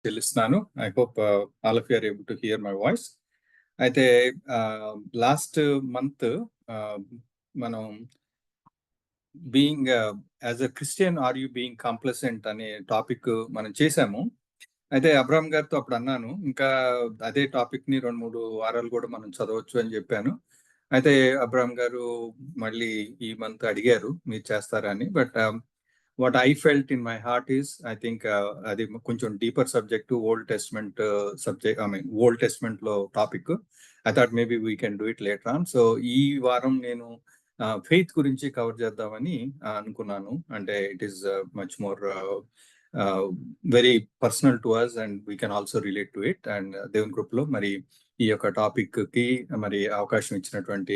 చెల్లిస్తున్నాను. I hope all of you are able to hear my voice. అయితే last month మనం being as a Christian are you being complacent అనే topic మనం చేశాము. అయితే అబ్రాహం గారితో అప్పుడు అన్నాను, ఇంకా అదే టాపిక్ ని 2-3 వారాలు కూడా మనం చదవచ్చు అని చెప్పాను. అయితే అబ్రాహం గారు మళ్ళీ ఈ మంత్ అడిగారు మీరు చేస్తారా అని. But what I felt in my heart is, I think అది కొంచెం deeper subject, Old Testament subject, I mean Old Testament లో topic. I thought maybe we can do it later on. So ఈ వారం నేను ఫెయిత్ గురించి cover చేద్దామని అనుకున్నాను. అంటే it is much more very personal to us and we can also relate to it. And దేవుని group లో మరి ఈ యొక్క టాపిక్ కి మరి అవకాశం ఇచ్చినటువంటి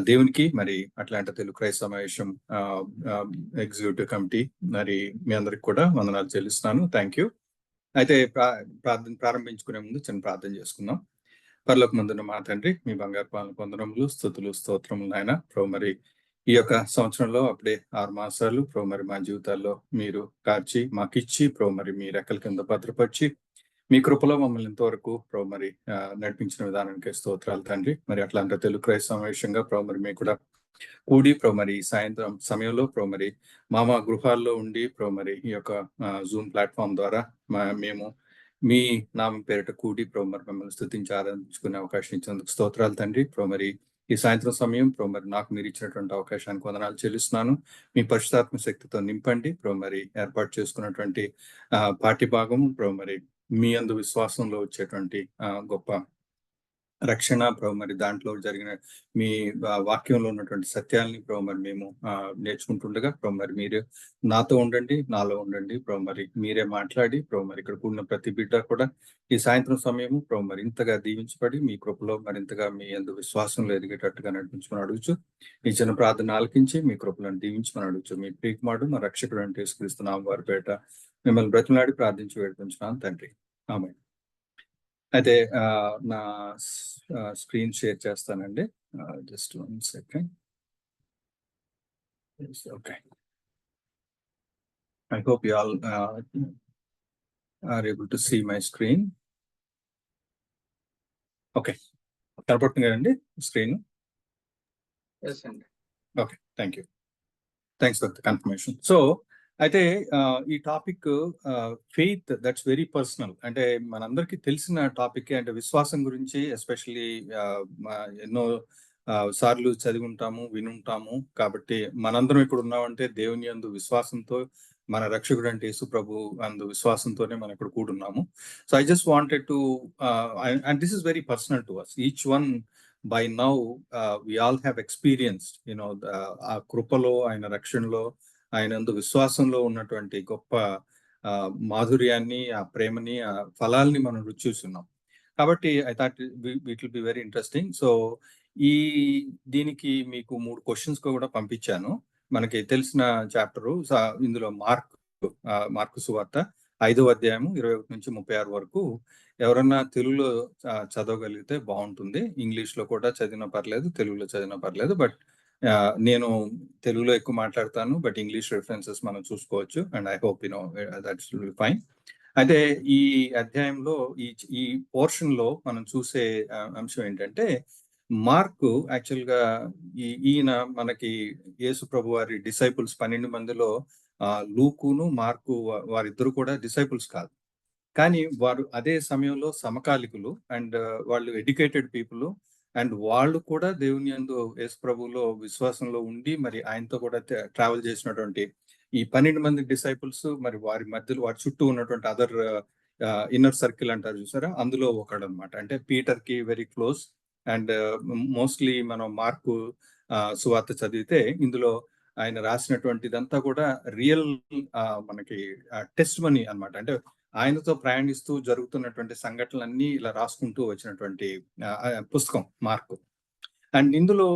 దేవునికి, మరి అట్లాంటి తెలుగు క్రైస్త సమావేశం ఎగ్జిక్యూటివ్ కమిటీ, మరి మీ అందరికి కూడా వందనాలు చెల్లిస్తున్నాను. Thank you. అయితే ప్రారంభించుకునే ముందు చిన్న ప్రార్థన చేసుకుందాం. పరలోకమందున్న మా తండ్రి, మీ బంగారు పాలన వందనములు, స్తుతులు, స్తోత్రములు నాయన. ప్రభు మరి ఈ యొక్క సంవత్సరంలో అప్పుడే 6 మాసాలు ప్రభు మరి మా జీవితాల్లో మీరు కార్చి మాకిచ్చి ప్రభు మరి మీ రెక్కల కింద భద్రపరిచి మీ కృపలో మమ్మల్ని ఇంతవరకు ప్రభు మరి నడిపించిన విధానానికి స్తోత్రాలు తండ్రి. మరి అట్లాంటి తెలుగు క్రైస్త సమావేశంగా ప్రభు మరి మేము కూడా కూడి ప్రభు మరి సాయంత్రం సమయంలో ప్రభు మరి మా గృహాల్లో ఉండి ప్రభు మరి ఈ యొక్క జూమ్ ప్లాట్ఫామ్ ద్వారా మేము మీ నామం పేరిట కూడి ప్రభు మరి మిమ్మల్ని స్తుతించి ఆరాధించుకునే అవకాశం ఇచ్చినందుకు స్తోత్రాలు తండ్రి. ప్రభు మరి ఈ సాయంత్రం సమయం ప్రభు మరి నాకు మీరు ఇచ్చినటువంటి అవకాశానికి వందనాలు చెల్లిస్తున్నాను. మీ పరిశుద్ధాత్మ శక్తితో నింపండి. ప్రభు మరి ఏర్పాటు చేసుకున్నటువంటి పాఠ్య భాగము ప్రభు మరి మీ యందు విశ్వాసంలో వచ్చేటువంటి గొప్ప రక్షణ ప్రభు మరి దాంట్లో జరిగిన మీ వాక్యంలో ఉన్నటువంటి సత్యాలని ప్రభు మరి మేము నేర్చుకుంటుండగా ప్రభు మరి మీరు నాతో ఉండండి, నాలో ఉండండి. ప్రభు మరి మీరే మాట్లాడి ప్రభు మరి ఇక్కడ కూడిన ప్రతి బిడ్డ కూడా ఈ సాయంత్రం సమయము ప్రభు మరి ఇంతగా దీవించబడి మీ కృపలో మరింతగా మీ యందు విశ్వాసంలో ఎదిగేటట్టుగా నడిపించుకుని అడుగుచు ఈ చిన్న ప్రార్థన ఆలకించి మీ కృపలను దీవించుకుని అడుగుచు మీ ప్రియకుమారుడు మా రక్షకుడు అంటే యేసుక్రీస్తున్నాం వారి పేట మిమ్మల్ని బ్రతిమలాడి ప్రార్థించి వేడుకుంటున్నాను తండ్రి. ఆమేన్. అయితే నా స్క్రీన్ షేర్ చేస్తానండి. Just 1 second. Okay, I hope you all are able to see my screen. Okay, కనపడుతుంది కదండి screen? Okay, thank you. Thanks for the confirmation. So అయితే ఈ topic faith, that's very personal. అంటే మనందరికీ తెలిసిన టాపిక్. అంటే విశ్వాసం గురించి ఎస్పెషల్లీ ఎన్నో సార్లు చదివి ఉంటాము, వినుంటాము. కాబట్టి మనందరం ఇక్కడ ఉన్నామంటే దేవుని యందు విశ్వాసంతో, మన రక్షకుడు అంటే యేసు ప్రభు అందు విశ్వాసంతోనే మనం ఇక్కడ కూడున్నాము. So I just wanted to and this is very personal to us. Each one by now we all have experienced ఆ కృపలో, ఆయన రక్షణలో, ఆయనందు విశ్వాసంలో ఉన్నటువంటి గొప్ప మాధుర్యాన్ని, ఆ ప్రేమని, ఆ ఫలాల్ని మనం రుచి చూస్తున్నాం. కాబట్టి I thought it will be very interesting. So దీనికి మీకు 3 క్వశ్చన్స్ కూడా పంపించాను. మనకి తెలిసిన చాప్టరు ఇందులో మార్కు సువార్త 5వ అధ్యాయము 21 నుంచి 36 వరకు. ఎవరన్నా తెలుగులో చదవగలిగితే బాగుంటుంది. ఇంగ్లీష్ లో కూడా చదివినా పర్లేదు, తెలుగులో చదివినా పర్లేదు. బట్ నేను తెలుగులో ఎక్కువ మాట్లాడతాను, బట్ ఇంగ్లీష్ రెఫరెన్సెస్ మనం చూసుకోవచ్చు. And I hope that's will be fine. అయితే ఈ అధ్యాయంలో ఈ పోర్షన్ లో మనం చూసే అంశం ఏంటంటే, మార్కు యాక్చువల్ గా ఈయన మనకి యేసు ప్రభు వారి డిసైపుల్స్ 12 మందిలో లూకును మార్కు వారిద్దరు కూడా డిసైపుల్స్ కాదు. కానీ వారు అదే సమయంలో సమకాలికులు అండ్ వాళ్ళు ఎడ్యుకేటెడ్ పీపుల్. అండ్ వాళ్ళు కూడా దేవుని యందు యేసు ప్రభువులో విశ్వాసంలో ఉండి మరి ఆయనతో కూడా ట్రావెల్ చేసినటువంటి ఈ 12 మంది డిసైపుల్స్, మరి వారి మధ్యలో వారి చుట్టూ ఉన్నటువంటి అదర్ ఇన్నర్ సర్కిల్ అంటారు చూసారా, అందులో ఒకడు అనమాట. అంటే పీటర్ కి వెరీ క్లోజ్. అండ్ మోస్ట్లీ మనం మార్కు సువార్త చదివితే ఇందులో ఆయన రాసినటువంటిదంతా కూడా రియల్ మనకి టెస్ట్ మనీ అనమాట. అంటే ఆయనతో ప్రయాణిస్తూ జరుగుతున్నటువంటి సంఘటనలన్నీ ఇలా రాసుకుంటూ వచ్చినటువంటి పుస్తకం మార్కు. అండ్ ఇందులో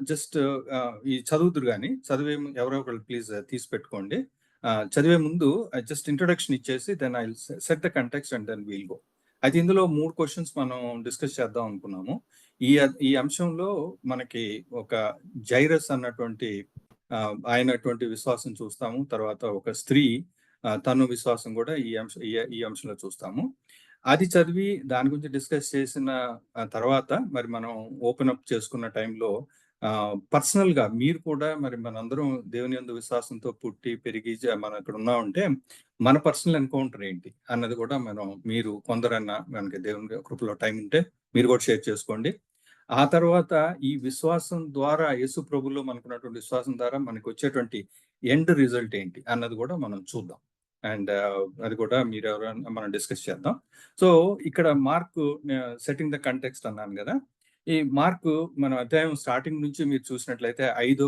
జస్ట్ ఈ చదువుతురు కానీ చదివే ఎవరో ఒకళ్ళు ప్లీజ్ తీసి పెట్టుకోండి. చదివే ముందు జస్ట్ ఇంట్రొడక్షన్ ఇచ్చేసి then I set the context and then we'll go. అయితే ఇందులో 3 క్వశ్చన్స్ మనం డిస్కస్ చేద్దాం అనుకున్నాము. ఈ అంశంలో మనకి ఒక జైరస్ అన్నటువంటి ఆయనటువంటి విశ్వాసం చూస్తాము. తర్వాత ఒక స్త్రీ తను విశ్వాసం కూడా ఈ అంశంలో చూస్తాము. అది చదివి దాని గురించి డిస్కస్ చేసిన తర్వాత మరి మనం ఓపెన్ అప్ చేసుకున్న టైంలో పర్సనల్ గా మీరు కూడా మరి మనందరం దేవుని యందు విశ్వాసంతో పుట్టి పెరిగి మనం ఇక్కడ ఉన్నామంటే మన పర్సనల్ ఎన్కౌంటర్ ఏంటి అన్నది కూడా మీరు కొందరన్నా మనకి దేవుని కృపలో టైం ఉంటే మీరు కూడా షేర్ చేసుకోండి. ఆ తర్వాత ఈ విశ్వాసం ద్వారా యేసు ప్రభులో మనకున్నటువంటి విశ్వాసం ద్వారా మనకు వచ్చేటువంటి ఎండ్ రిజల్ట్ ఏంటి అన్నది కూడా మనం చూద్దాం. అండ్ అది కూడా మీరు ఎవరైనా మనం డిస్కస్ చేద్దాం. సో ఇక్కడ మార్క్ సెట్టింగ్ ద కంటెక్స్ట్ అన్నాను కదా. ఈ మార్క్ మన అధ్యాయం స్టార్టింగ్ నుంచి మీరు చూసినట్లయితే ఐదో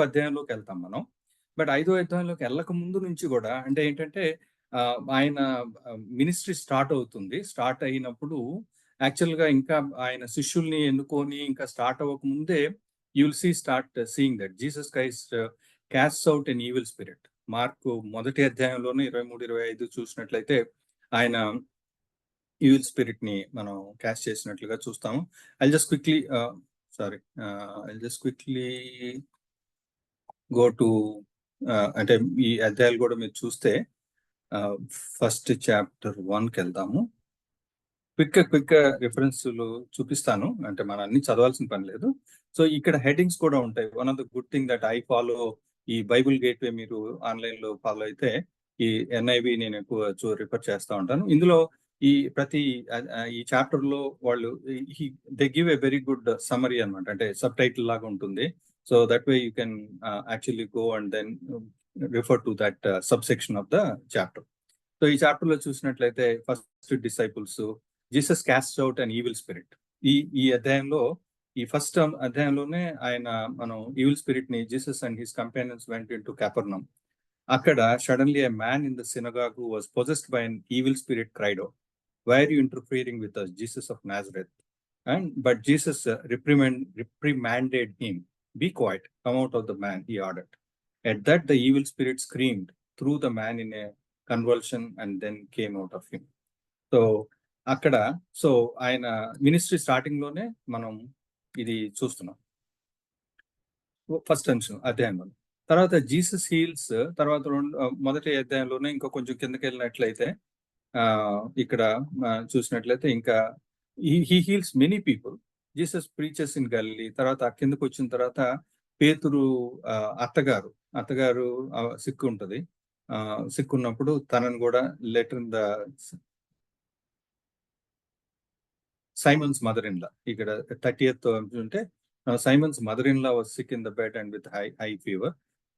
అధ్యాయంలోకి వెళ్తాం మనం. బట్ ఐదో అధ్యాయంలోకి వెళ్ళక ముందు నుంచి కూడా అంటే ఏంటంటే ఆయన మినిస్ట్రీ స్టార్ట్ అవుతుంది. స్టార్ట్ అయినప్పుడు యాక్చువల్ గా ఇంకా ఆయన శిష్యుల్ని ఎన్నుకొని ఇంకా స్టార్ట్ అవ్వక ముందే you will start seeing that Jesus Christ cast out an evil spirit. Mark మొదటి అధ్యాయంలోనే 23-25 చూసినట్లయితే ఆయన ఈవిల్ స్పిరిట్ ని మనం క్యాస్ట్ చేసినట్లుగా చూస్తాము. I just quickly go to అంటే ఈ అధ్యాయాలు కూడా మీరు చూస్తే ఫస్ట్ చాప్టర్ 1కి వెళ్దాము. క్విక్ రిఫరెన్స్లు చూపిస్తాను. అంటే మనం అన్ని చదవాల్సిన పని లేదు. సో ఇక్కడ హెడ్డింగ్స్ కూడా ఉంటాయి. One of the good thing that I follow ఈ బైబుల్ గేట్వే మీరు ఆన్లైన్ లో ఫాలో అయితే ఈ ఎన్ఐవి నేను ఎక్కువ రిఫర్ చేస్తూ ఉంటాను. ఇందులో ఈ చాప్టర్ లో వాళ్ళు they give a very good summary అనమాట. అంటే సబ్ టైటిల్ లాగా ఉంటుంది. So that way you can actually go and then refer to that subsection of the chapter. So ఈ చాప్టర్ లో చూసినట్లయితే first disciples Jesus cast out and evil spirit. ఈ అధ్యాయంలో ఈ ఫస్ట్ అధ్యాయంలోనే మనం ఈవిల్ స్పిరిట్ ని Jesus and his companions went into Capernaum. అక్కడ suddenly a man in the synagogue who was possessed by an evil spirit cried out, why are you interfering with us, Jesus of Nazareth? But Jesus reprimanded him. Be quiet, come out of the man, he ordered. At that the evil spirit screamed through the man in a convulsion and then came out of him. అక్కడ ఆయన ministry starting లోనే మనం ఇది చూస్తున్నాం first అధ్యాయంలో. తర్వాత Jesus heels తర్వాత మొదటి అధ్యాయంలోనే ఇంకా కొంచెం కిందకి వెళ్ళినట్లయితే ఇక్కడ చూసినట్లయితే ఇంకా he heels many people. Jesus preaches in Galilee. తర్వాత కిందకు వచ్చిన తర్వాత పేతురు అత్తగారు సిక్కు ఉంటది. సిక్కున్నప్పుడు తనను కూడా letter in the Simon's mother in law, ఇక్కడ 30th ఉంటే Simon's mother in law was sick in the bed and with high fever.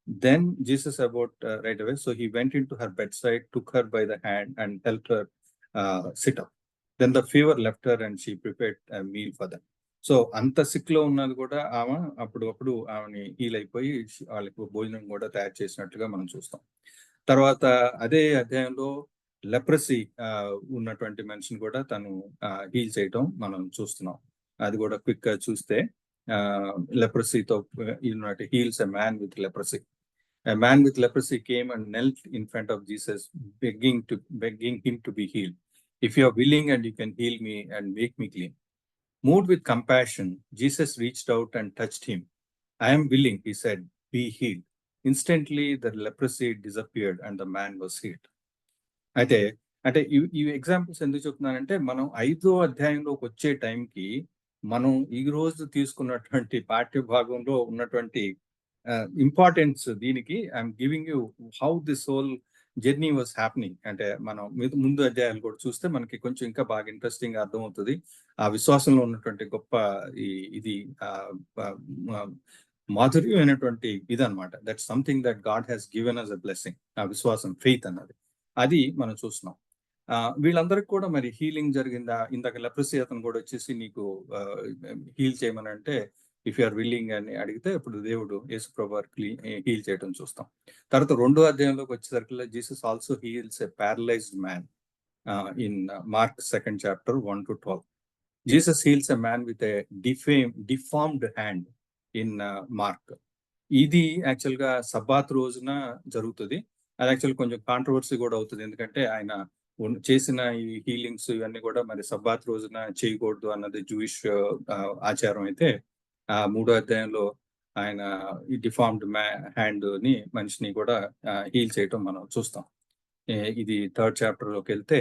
Then Jesus about right away, so he went into her bedside, took her by the hand and helped her sit up. Then the fever left her and she prepared a meal for them. So అంత sick లో ఉన్నది కూడా ఆమె అప్పుడు ఆమెని heal అయిపోయి వాళ్ళకి భోజనం కూడా తయారు చేసినట్లుగా మనం చూస్తాం. తర్వాత అదే అధ్యాయంలో లెప్రసీ ఉన్నటువంటి మనిషిని కూడా తను హీల్ చేయటం మనం చూస్తున్నాం. అది కూడా క్విక్ గా చూస్తే leprosy-తో heals a man with leprosy. A man with leprosy came and knelt in front of Jesus, begging him to be healed. If you are willing and you can heal me and make me clean. Moved with compassion, Jesus reached out and touched him. I am willing, he said, be healed. Instantly the leprosy disappeared and the man was healed. అంటే ఈ examples ఎందుకు చెప్తున్నానంటే మనం 5వ అధ్యాయంలోకి వచ్చే టైంకి మనం ఈ రోజు తీసుకున్నటువంటి పాఠ్య భాగంలో ఉన్నటువంటి ఇంపార్టెన్స్ దీనికి I'm giving you how this whole journey was happening. అంటే మనం ముందు అధ్యాయాలు కూడా చూస్తే మనకి కొంచెం ఇంకా బాగా ఇంట్రెస్టింగ్ అర్థమవుతుంది. ఆ విశ్వాసంలో ఉన్నటువంటి గొప్ప ఇది మాధుర్యమైనటువంటి ఇదనమాట. That something that God has given us a blessing. ఆ విశ్వాసం, ఫెయిత్ అన్నది అది మనం చూస్తున్నాం. వీళ్ళందరికి కూడా మరి హీలింగ్ జరిగిందా? ఇందాక లెప్రసీ అతను కూడా వచ్చేసి నీకు హీల్ చేయమని అంటే ఇఫ్ యు ఆర్ విల్లింగ్ అని అడిగితే ఇప్పుడు దేవుడు యేసు ప్రభువారికి హీల్ చేయడం చూస్తాం. తర్వాత 2వ అధ్యాయంలోకి వచ్చేసరికి Jesus also heels a paralysed man in mark 2nd chapter 1-12. Jesus heels a man with a deformed hand in mark. ఇది యాక్చువల్ గా సబ్బాత్ రోజున జరుగుతుంది. అది యాక్చువల్ కొంచెం కాంట్రవర్సీ కూడా అవుతుంది. ఎందుకంటే ఆయన చేసిన ఈ హీలింగ్స్ ఇవన్నీ కూడా మరి సబ్బాత్ రోజున చేయకూడదు అన్నది జూయిష్ ఆచారం. అయితే 3వ అధ్యాయంలో ఆయన ఈ డిఫార్మ్డ్ హ్యాండ్ ని మనిషిని కూడా హీల్ చేయటం మనం చూస్తాం. ఇది 3rd చాప్టర్లోకి వెళ్తే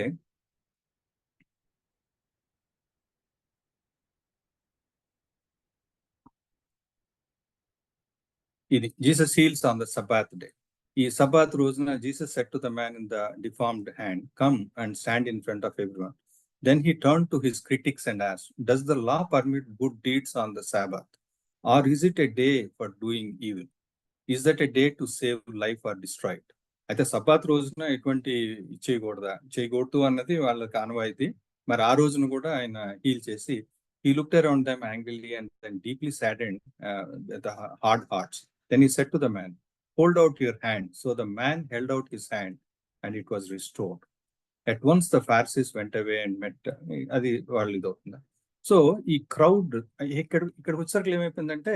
ఇది Jesus heels on the Sabbath day. ఈ సబ్బాత్ రోజున Jesus said to the man in the deformed hand, come and stand in front of everyone. Then he turned to his critics and asked, does the law permit good deeds on the Sabbath? Or is it a day for doing evil? Is that a day to save life or destroy it? అయితే Sabbath రోజున ఎటువంటి చేయకూడదు అన్నది వాళ్ళకి ఆనవాయితీ. మరి ఆ రోజున కూడా ఆయన హీల్ చేసి, he looked around them angrily and then deeply saddened with the hard hearts. Then he said to the man, hold out your hand. So the man held out his hand and it was restored. At once the Pharisees went away and met. అది వాళ్ళు ఇది అవుతుంది. So ఈ crowd ఇక్కడికి వచ్చేసరికి ఏమైపోయిందంటే,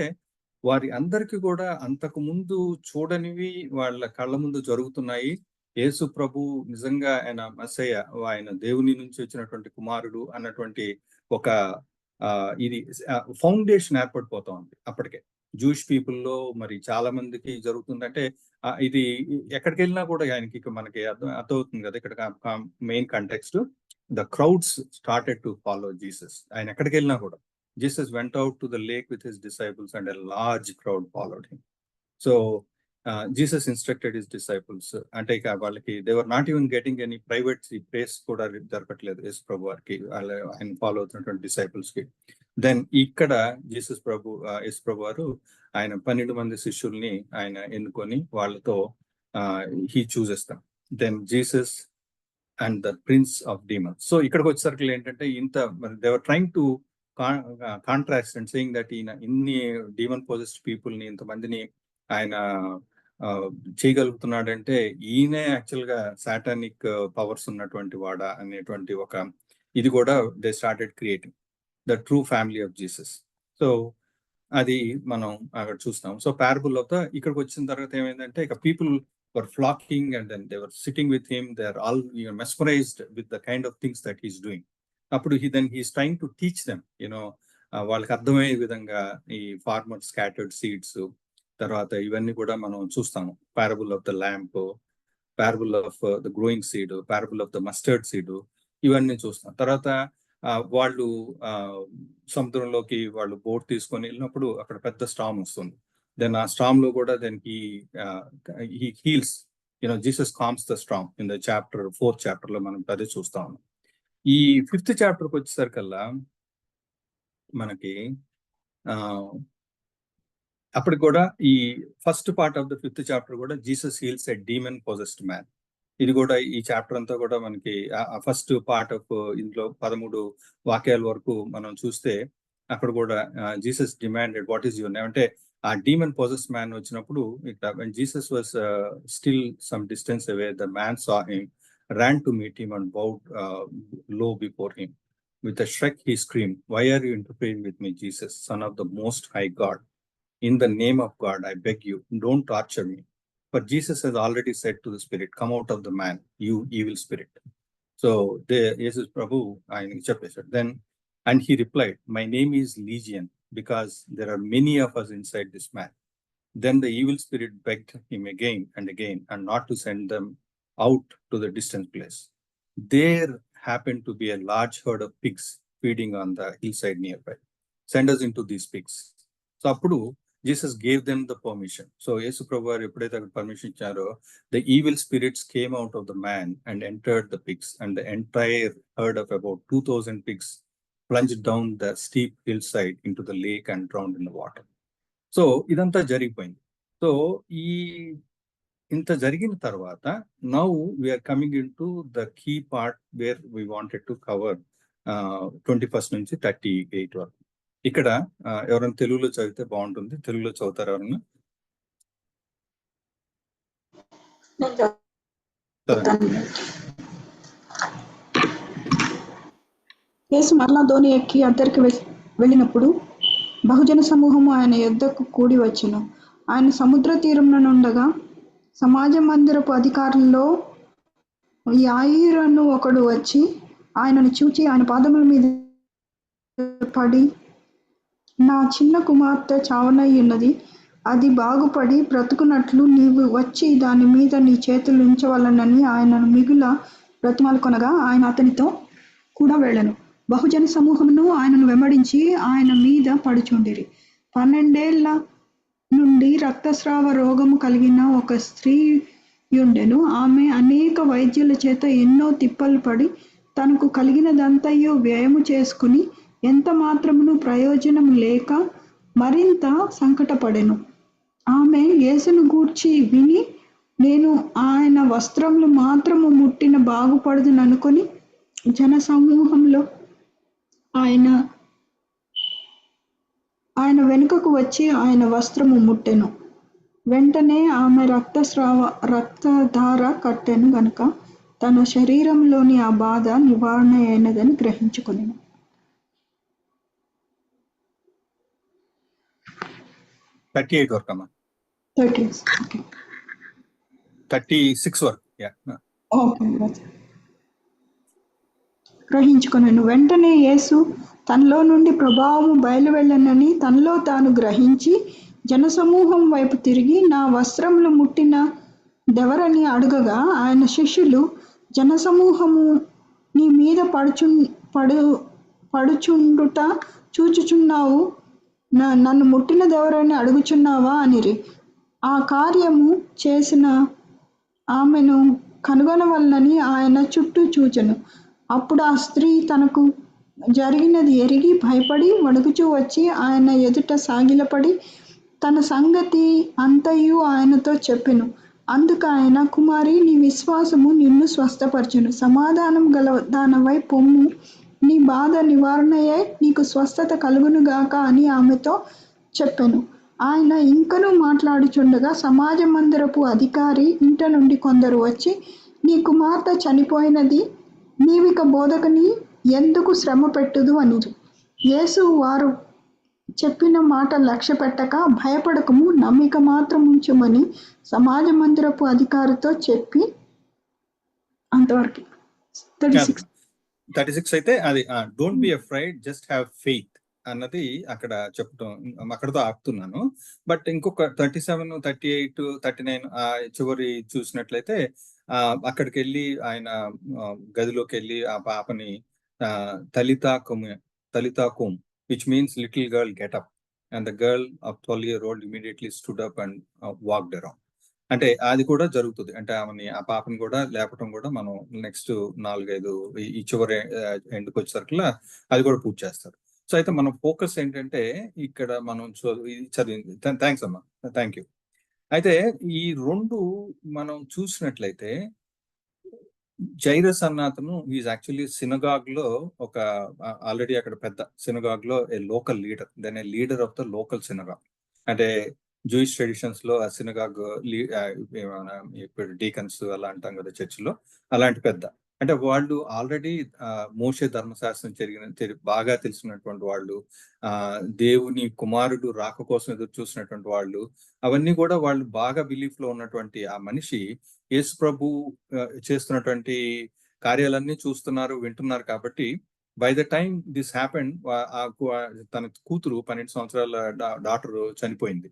వారి అందరికీ కూడా అంతకు ముందు చూడనివి వాళ్ళ కళ్ళ ముందు జరుగుతున్నాయి. యేసు ప్రభు నిజంగా ఆయన మెస్సయ్య, ఆయన దేవుని నుంచి వచ్చినటువంటి కుమారుడు అన్నటువంటి ఒక ఇది ఫౌండేషన్ ఏర్పడిపోతా ఉంది. అప్పటికే జూయిష్ పీపుల్లో మరి చాలా మందికి జరుగుతుందంటే, ఇది ఎక్కడికి వెళ్ళినా కూడా ఆయనకి మనకి అర్థమవుతుంది కదా. ఇక్కడ main context, the crowds started to follow Jesus. ఆయన ఎక్కడికి వెళ్ళినా కూడా, Jesus went out to the lake with his disciples and a large crowd followed him. So Jesus instructed his disciples, అంటే ఇక వాళ్ళకి they were not even getting any private place కూడా దొరకట్లేదు యేసు ప్రభు వారికి, ఆయన ఫాలో అవుతున్నటువంటి డిసైపుల్స్ కి. దెన్ ఇక్కడ యేసు ప్రభు వారు ఆయన 12 మంది శిష్యుల్ని ఆయన ఎన్నుకొని వాళ్ళతో he chooses them. Then Jesus and the prince of demons. So ఇక్కడికి వచ్చేసరికి ఏంటంటే, ఇంత they were trying to contrast and saying that ఈయన ఇన్ని డీమన్ పొజెస్డ్ పీపుల్ ని, ఇంతమందిని ఆయన చేయగలుగుతున్నాడంటే ఈయనే యాక్చువల్ గా సాటానిక్ పవర్స్ ఉన్నటువంటి వాడా అనేటువంటి ఒక ఇది కూడా they started creating the true family of Jesus. So అది మనం అక్కడ చూస్తాం. సో పారబుల్ ఆఫ్ ద ఇక్కడికి వచ్చిన తర్వాత ఏమైందంటే, ఇక people were flocking and then they were sitting with him, they are all mesmerised with the kind of things that he's doing. అప్పుడు he's trying to teach them, వాళ్ళకి అర్థమయ్యే విధంగా ఈ ఫార్మర్ స్కాటర్డ్ సీడ్స్, తర్వాత ఇవన్నీ కూడా మనం చూస్తాము. Parable of the lamp, parable of the growing seed, parable of the mustard seed, ఇవన్నీ చూస్తాం. తర్వాత వాళ్ళు సముద్రంలోకి వాళ్ళు బోట్ తీసుకొని వెళ్ళినప్పుడు అక్కడ పెద్ద స్టామ్ వస్తుంది. దెన్ ఆ స్టామ్ లో కూడా then he heals, Jesus calms the storm in the chapter 4th chapter లో మనం అదే చూస్తా ఉన్నాం. ఈ 5th చాప్టర్కి వచ్చేసరికల్లా మనకి అప్పటికి కూడా ఈ first part of the 5th chapter కూడా జీసస్ హీల్స్ ఎ డీమన్ పొజెస్డ్ మ్యాన్. ఇది కూడా ఈ చాప్టర్ అంతా కూడా మనకి ఫస్ట్ పార్ట్ ఆఫ్ ఇందులో 13 వాక్యాల వరకు మనం చూస్తే, అక్కడ కూడా Jesus demanded what is your name, అంటే ఆ డీమన్ పొజెస్డ్ మ్యాన్ వచ్చినప్పుడు ఇక్కడ when Jesus was still some distance away, the man saw him, ran to meet him and bowed low before him. With a shriek he screamed, why are you interfering with me, Jesus, son of the most high God? In the name of God, I beg you, don't torture me. For Jesus has already said to the spirit, come out of the man, you evil spirit. So Jesus Prabhu ఆయన చెప్పేశాడు. Then and he replied, my name is Legion, because there are many of us inside this man. Then the evil spirit begged him again and again, and not to send them out to the distant place. There happened to be a large herd of pigs feeding on the hillside nearby. Send us into these pigs. So అప్పుడు Jesus gave them the permission. So యేసు ప్రభు వారు ఎప్పుడైతే permission ఇచ్చారో, the evil spirits came out of the man and entered the pigs, and the entire herd of about 2,000 pigs plunged down the steep hillside into the lake and drowned in the water. So ఇదంతా జరిగిపోయింది. So ఇంత జరిగిన తర్వాత now we are coming in to the key part where we wanted to cover 21st నుంచి 38 వరకు. ఇక్కడ ఎవరైనా తెలుగులో చదివితే బాగుంటుంది. తెలుగులో చదువుతారు ఎవరన్నా? యేసు మరలా ధోని ఎక్కి అద్దరికి వెళ్ళినప్పుడు బహుజన సమూహము ఆయన యొద్దకు కూడి వచ్చెను. ఆయన సముద్ర తీరంలో నుండగా సమాజ మందిరపు అధికారుల్లో యాయిరను ఒకడు వచ్చి ఆయనను చూచి ఆయన పాదముల మీద పడి, నా చిన్న కుమార్తె చావనై ఉన్నది, అది బాగుపడి బ్రతుకున్నట్లు నీవు వచ్చి దాని మీద నీ చేతులు ఉంచవలనని ఆయనను మిగుల బ్రతిమాలుకొనగా ఆయన అతనితో కూడా వెళ్ళెను. బహుజన సమూహమును ఆయనను వెంబడించి ఆయన మీద పడుచుండిరి. 12 ఏళ్ల నుండి రక్తస్రావ రోగము కలిగిన ఒక స్త్రీయుండెను. ఆమె అనేక వైద్యుల చేత ఎన్నో తిప్పలు పడి తనకు కలిగినదంతయు వ్యయము చేసుకుని ఎంత మాత్రమును ప్రయోజనము లేక మరింత సంకటపడెను. ఆమె యేసును గూర్చి విని నేను ఆయన వస్త్రములు మాత్రము ముట్టిన బాగుపడుదుననుకొని జనసమూహంలో ఆయన వెనుకకు వచ్చి ఆయన వస్త్రము ముట్టెను. వెంటనే ఆమె రక్తధార కట్టెను గనుక తన శరీరంలోని ఆ బాధ నివారణ అయినదని గ్రహించుకొనెను. 38 వరకు అమ్మా. 36 వరకు. గ్రహించుకొనెను. వెంటనే యేసు తనలో నుండి ప్రభావము బయలువెళ్ళనని తనలో తాను గ్రహించి జనసమూహం వైపు తిరిగి నా వస్త్రములు ముట్టిన దెవరని అడుగగా ఆయన శిష్యులు జనసమూహము నీ మీద పడుచుండుట చూచుచున్నావు, నన్ను ముట్టిన దెవరని అడుగుచున్నావా అనిరి. ఆ కార్యము చేసిన ఆమెను కనుగొనవలనని ఆయన చుట్టూ చూచెను. అప్పుడు ఆ స్త్రీ తనకు జరిగినది ఎరిగి భయపడి వణుకుచూ వచ్చి ఆయన ఎదుట సాగిలపడి తన సంగతి అంతయు ఆయనతో చెప్పెను. అందుకు ఆయన, కుమారి, నీ విశ్వాసము నిన్ను స్వస్థపరచును, సమాధానం గల దానవై పొమ్ము, నీ బాధ నివారణయై నీకు స్వస్థత కలుగునుగాక అని ఆమెతో చెప్పెను. ఆయన ఇంకనూ మాట్లాడుచుండగా సమాజ మందిరపు అధికారి ఇంట నుండి కొందరు వచ్చి, నీ కుమార్తె చనిపోయినది, నీవిక బోధకుని ఎందుకు శ్రమ పెట్టుదు అనిరి. యేసు వారు చెప్పిన మాట లక్ష్య పెట్టక, భయపడకము, నమ్మిక మాత్రం ఉంచుమని సమాజ మందిరపు అధికారితో చెప్పి అంతవరకు. 36 అయితే అది don't be afraid, just have faith అన్నది అక్కడ చెప్పడం, అక్కడతో ఆపుతున్నాను. బట్ ఇంకొక 37, 38, 39 చివరి చూసినట్లయితే అక్కడికి వెళ్ళి ఆయన గదిలోకి వెళ్ళి ఆ పాపని తలితాకుం which means little girl get up, and the girl of 12-year-old immediately stood up and walked around. అంటే అది కూడా జరుగుతుంది. అంటే ఆ పాపని కూడా లేపటం కూడా మనం నెక్స్ట్ 4-5 ఈ చివరి ఎండ్కి వచ్చేసరికల్లా అది కూడా పూర్తి చేస్తారు. సో అయితే మన ఫోకస్ ఏంటంటే ఇక్కడ మనం చదివింది. థ్యాంక్స్ అమ్మా, థ్యాంక్ యూ. అయితే ఈ 2 మనం చూసినట్లయితే జైరస్ అన్న అతను ఈజ్ యాక్చువల్లీ సినగాగ్ లో ఒక ఆల్రెడీ అక్కడ పెద్ద సినగాగ్ లో a local leader, then a leader of the local synagogue. అంటే జూయిష్ ట్రెడిషన్స్ లో ఆ సినగాగ్ ఇప్పుడు డీకన్స్ అలా అంటాం కదా చర్చిలో, అలాంటి పెద్ద. అంటే వాళ్ళు ఆల్రెడీ మోషే ధర్మశాస్త్రం బాగా తెలిసినటువంటి వాళ్ళు, దేవుని కుమారుడు రాక కోసం ఎదురు చూసినటువంటి వాళ్ళు, అవన్నీ కూడా వాళ్ళు బాగా బిలీఫ్ లో ఉన్నటువంటి ఆ మనిషి యేసు ప్రభు చేస్తున్నటువంటి కార్యాలన్నీ చూస్తున్నారు, వింటున్నారు. కాబట్టి by the time this happened, తన కూతురు 12 సంవత్సరాల డాటర్ చనిపోయింది.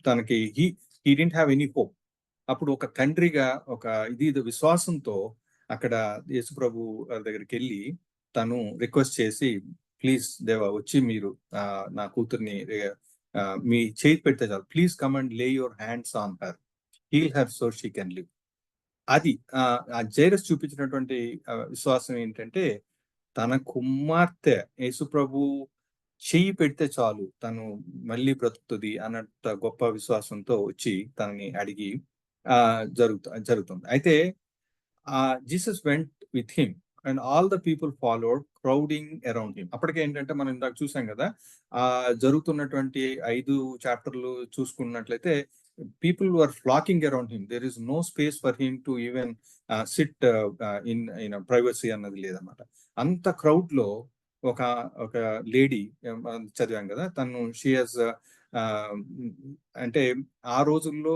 తనకి he didn't have any hope. అప్పుడు ఒక తండ్రిగా ఒక విశ్వాసంతో అక్కడ యేసు ప్రభు దగ్గరికి వెళ్ళి తను రిక్వెస్ట్ చేసి, ప్లీజ్ దేవా వచ్చి మీరు నా కూతుర్ని మీ చేయి పెడితే చాలు, please come and lay your hands on her, heal her so she can live. అది ఆ జైరస్ చూపించినటువంటి విశ్వాసం ఏంటంటే, తన కుమార్తె యేసు ప్రభు చెయ్యి పెడితే చాలు తను మళ్ళీ బ్రతుకుతుంది అన్నట్ట గొప్ప విశ్వాసంతో వచ్చి తనని అడిగి జరుగుతుంది. అయితే Jesus went with him and all the people followed crowding around him. అప్పటికే ఏంటంటే మనం ఇందాక చూసాం కదా, జరుగుతున్నటువంటి 5 చాప్టర్లు చూసుకున్నట్లయితే people were flocking around him. There is no space for him to even sit in privacy అన్నది లేదన్నమాట. అంత క్రౌడ్ లో ఒక లేడీ చదివాం కదా, తను షీ హాజ్ అంటే ఆ రోజుల్లో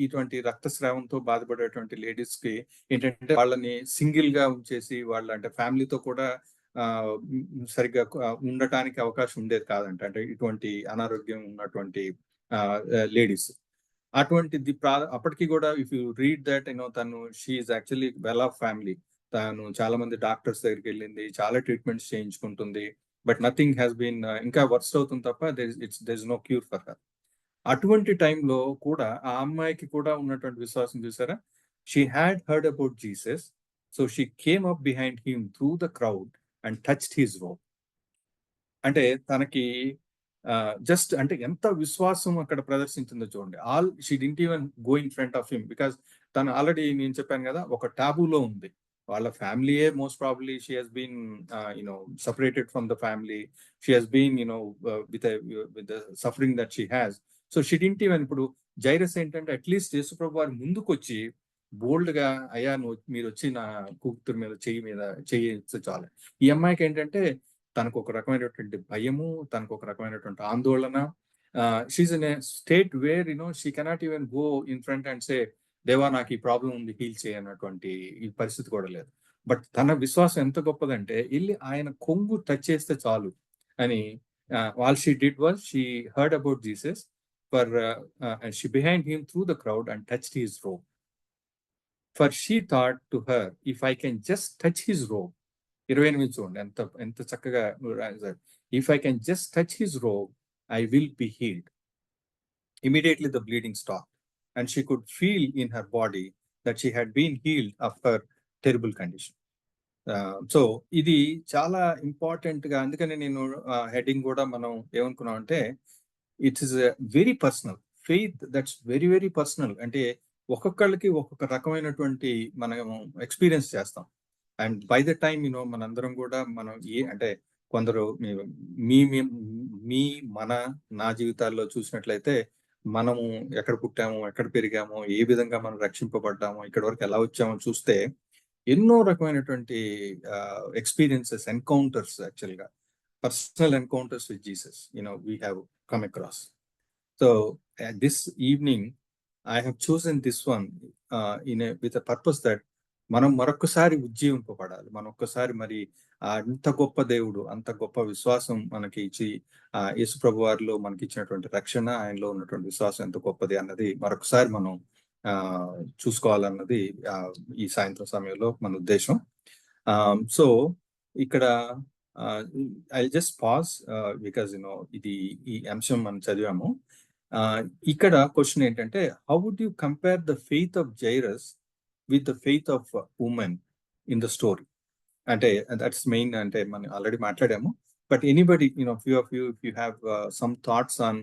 ఇటువంటి రక్తస్రావంతో బాధపడేటువంటి లేడీస్ కి ఏంటంటే వాళ్ళని సింగిల్ గా ఉంచేసి వాళ్ళ అంటే ఫ్యామిలీతో కూడా సరిగ్గా ఉండటానికి అవకాశం ఉండేది కాదంట. అంటే ఇటువంటి అనారోగ్యం ఉన్నటువంటి లేడీస్. అటువంటిది అప్పటికి కూడా ఇఫ్ యూ రీడ్ దట్ తను she actually well off family. తను చాలా మంది డాక్టర్స్ దగ్గరికి వెళ్ళింది, చాలా ట్రీట్మెంట్స్ చేయించుకుంటుంది, బట్ నథింగ్ హ్యాస్ బీన్, ఇంకా వర్స్ అవుతుంది తప్ప there is no cure for her. అటువంటి టైంలో కూడా ఆ అమ్మాయికి కూడా ఉన్నటువంటి విశ్వాసం చూసారా? She had heard about Jesus, so she came up behind him through the crowd and touched his robe. అంటే తనకి జస్ట్ అంటే ఎంత విశ్వాసం అక్కడ ప్రదర్శించిందో చూడండి. She didn't even go in front of him, because తను ఆల్రెడీ నేను చెప్పాను కదా ఒక టాబూలో ఉంది. వాళ్ళ ఫ్యామిలీయే most probably she has been separated from the family. She has been with the suffering that she has. So she didn't even, ఇప్పుడు జైరస్ ఏంటంటే అట్లీస్ట్ యేసుప్రభు వారు ముందుకు వచ్చి బోల్డ్ గా అయ్యా మీరు వచ్చి నా కూతురు మీద చెయ్యి చాలు. ఈ అమ్మాయికి ఏంటంటే తనకు ఒక రకమైనటువంటి భయము, తనకు ఒక రకమైనటువంటి ఆందోళన. She is in a state where she cannot even go in front and say దేవా నాకు ఈ ప్రాబ్లం ఉంది హీల్ చేయనటువంటి ఈ పరిస్థితి కూడా లేదు. బట్ తన విశ్వాసం ఎంత గొప్పదంటే వెళ్ళి ఆయన కొంగు టచ్ చేస్తే చాలు అని. All she did was she heard about Jesus and she behind him through the crowd and touched his robe. For she thought to her, if I can just touch his robe, 28 చూడండి ఎంత చక్కగా రాశారు. If I can just touch his robe, I will be healed. Immediately the bleeding stopped and she could feel in her body that she had been healed of her terrible condition. So ఇది చాలా important గా, అందుకని నేను heading కూడా మనం ఏమనుకున్నాం అంటే it is very personal faith, that's very very personal. అంటే ఒక్కొక్కళ్ళకి ఒక్కొక్క రకమైనటువంటి మనం ఎక్స్పీరియన్స్ చేస్తాం. అండ్ బై ద టైమ్ మనందరం కూడా మనం అంటే కొందరు నా జీవితాల్లో చూసినట్లయితే మనము ఎక్కడ పుట్టాము, ఎక్కడ పెరిగాము, ఏ విధంగా మనం రక్షింపబడ్డాము, ఇక్కడి వరకు ఎలా వచ్చామో చూస్తే ఎన్నో రకమైనటువంటి ఎక్స్పీరియన్సెస్, ఎన్కౌంటర్స్, యాక్చువల్గా personal encounters with Jesus we have come across. So this evening I have chosen this one with a purpose that మనం మరొకసారి ఉజ్జీవింపబడాలి. మనం ఒక్కసారి మరి అంత గొప్ప దేవుడు, అంత గొప్ప విశ్వాసం మనకి ఇచ్చి యేసు ప్రభు వారిలో మనకి ఇచ్చినటువంటి రక్షణ, ఆయనలో ఉన్నటువంటి విశ్వాసం ఎంత గొప్పది అన్నది మరొకసారి మనం చూసుకోవాలన్నది ఈ సాయంత్రం సమయంలో మన ఉద్దేశం. సో ఇక్కడ I'll just pause because ఇది ఈ అంశం మనం చదివాము. ఇక్కడ క్వశ్చన్ ఏంటంటే, how would you compare the faith of Jairus with the faith of women in the story? అంటే దట్స్ మెయిన్. అంటే మనం ఆల్రెడీ మాట్లాడాము, but anybody few of you if you have some thoughts on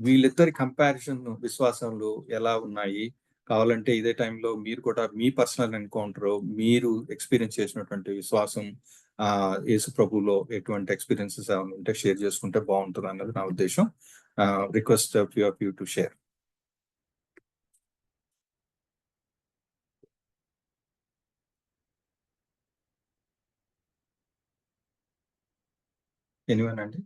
వీళ్ళిద్దరి comparison విశ్వాసంలో ఎలా ఉన్నాయి, కావాలంటే ఇదే టైంలో మీరు కూడా మీ పర్సనల్ ఎన్కౌంటర్, మీరు ఎక్స్పీరియన్స్ చేసినటువంటి విశ్వాసం, యేసు ప్రభులో ఎటువంటి ఎక్స్పీరియన్సెస్ ఏమైనా ఉంటే షేర్ చేసుకుంటే బాగుంటుంది అన్నది నా ఉద్దేశం. Request few of you to share. Anyone అండి?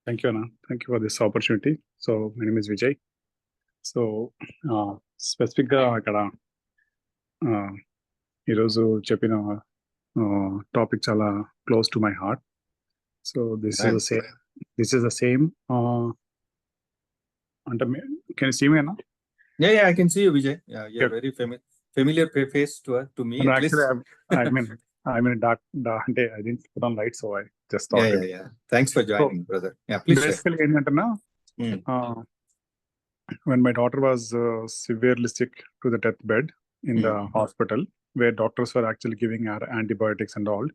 Thank you, Anna. Thank you for this opportunity. So my name is Vijay. So స్పెసిఫిక్గా ఇక్కడ ఈరోజు చెప్పిన టాపిక్ చాలా close to my heart. So this is the same అంటే can you see me అన్న? Yeah, I can see you, Vijay. You're very familiar face to me. Actually, I mean dark అంటే I didn't put on light, so I just thought. Yeah. Thanks for joining, brother. Yeah, please. Basically ఏంటంటే when my daughter was severely sick to the deathbed in the hospital, where doctors were actually giving her antibiotics and all,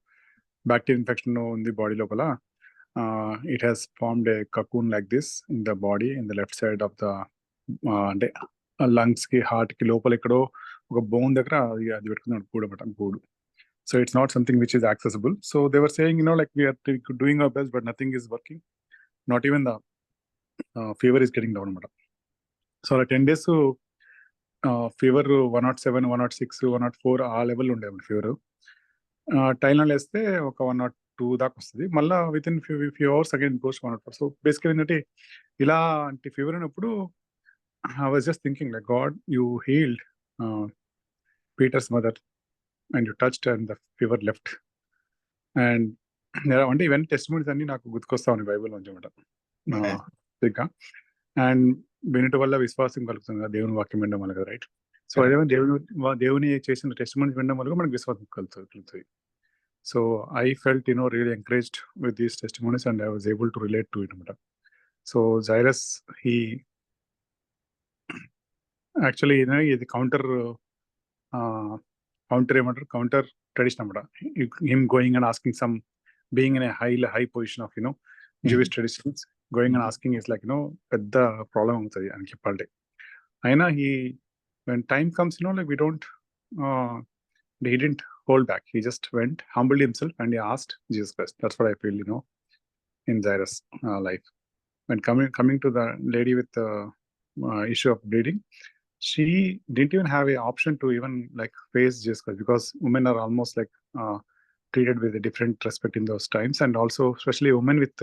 bacterial infection in the body lopala, it has formed a cocoon like this in the body, in the left side of the lungs ki, heart ki lopala ikkado oka bone daggara adi pettukunnadu goodu. So it's not something which is accessible. So they were saying, like we are doing our best, but nothing is working. Not even the fever is getting down. So 10 days fever 107, 106, 104 ఆ level ఉండేది fever. టైంలో వేస్తే ఒక 102 దాకా వస్తుంది, మళ్ళీ within few hours again goes 104. So basically ఏంటంటే ఇలాంటి ఫీవర్ అయినప్పుడు I was just thinking like God, you healed Peter's mother and you touched and the fever left. And అంటే ఇవన్నీ టెస్టిమోనీస్ అన్ని నాకు గుర్తుకొస్తా ఉన్నాయి బైబిల్ నుంచి అనమాట. ఇంకా అండ్ వినటం వల్ల విశ్వాసం కలుగుతుంది కదా, దేవుని వాక్యం వినడం వల్ల కదా, రైట్? So Correct. అదే దేవుని చేసిన టెస్టిమోనీస్ వినడం వల్ల మనకు విశ్వాసం కలుగుతుంది. So I felt really encouraged with these testimonies and I was able to relate to it అనమాట. సో జైరస్ యాక్చువల్లీ ఇది కౌంటర్ ఏమంటారు, కౌంటర్ ట్రెడిషన్ అనమాట. Him going and asking some, being in a high position of Jewish traditions, going and asking is like పెద్ద problem అవుతుంది అని చెప్పాలంటే. అయినా when time comes, like we don't he didn't hold back. He just went, humbled himself, and he asked Jesus Christ. That's what I feel in Jairus' life. When coming to the lady with the issue of bleeding, she didn't even have an option to even like face Jesus Christ, because women are almost like treated with a different respect in those times, and also especially women with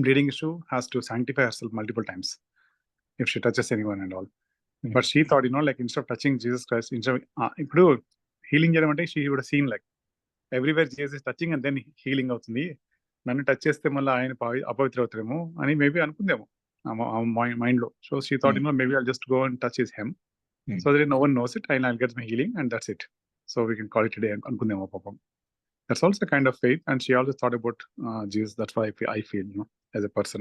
bleeding issue has to sanctify herself multiple times if she touches anyone and all. But she thought, like instead of touching Jesus Christ, ఇప్పుడు healing చేయడం అంటే she would have seen like everywhere Jesus is touching and then healing అవుతుంది, నన్ను touch చేస్తే మళ్ళీ ఆయన అపవిత్ర అవుతారేమో అని మేబీ అనుకుందేమో మైండ్ లో. So she thought, maybe I'll just go and touch his hem so that no one knows it and I'll get my healing and that's it. So we can call it a day అనుకుందేమో పాపం. That's also a kind of faith, and she always thought about Jesus. That's why I feel, as a person.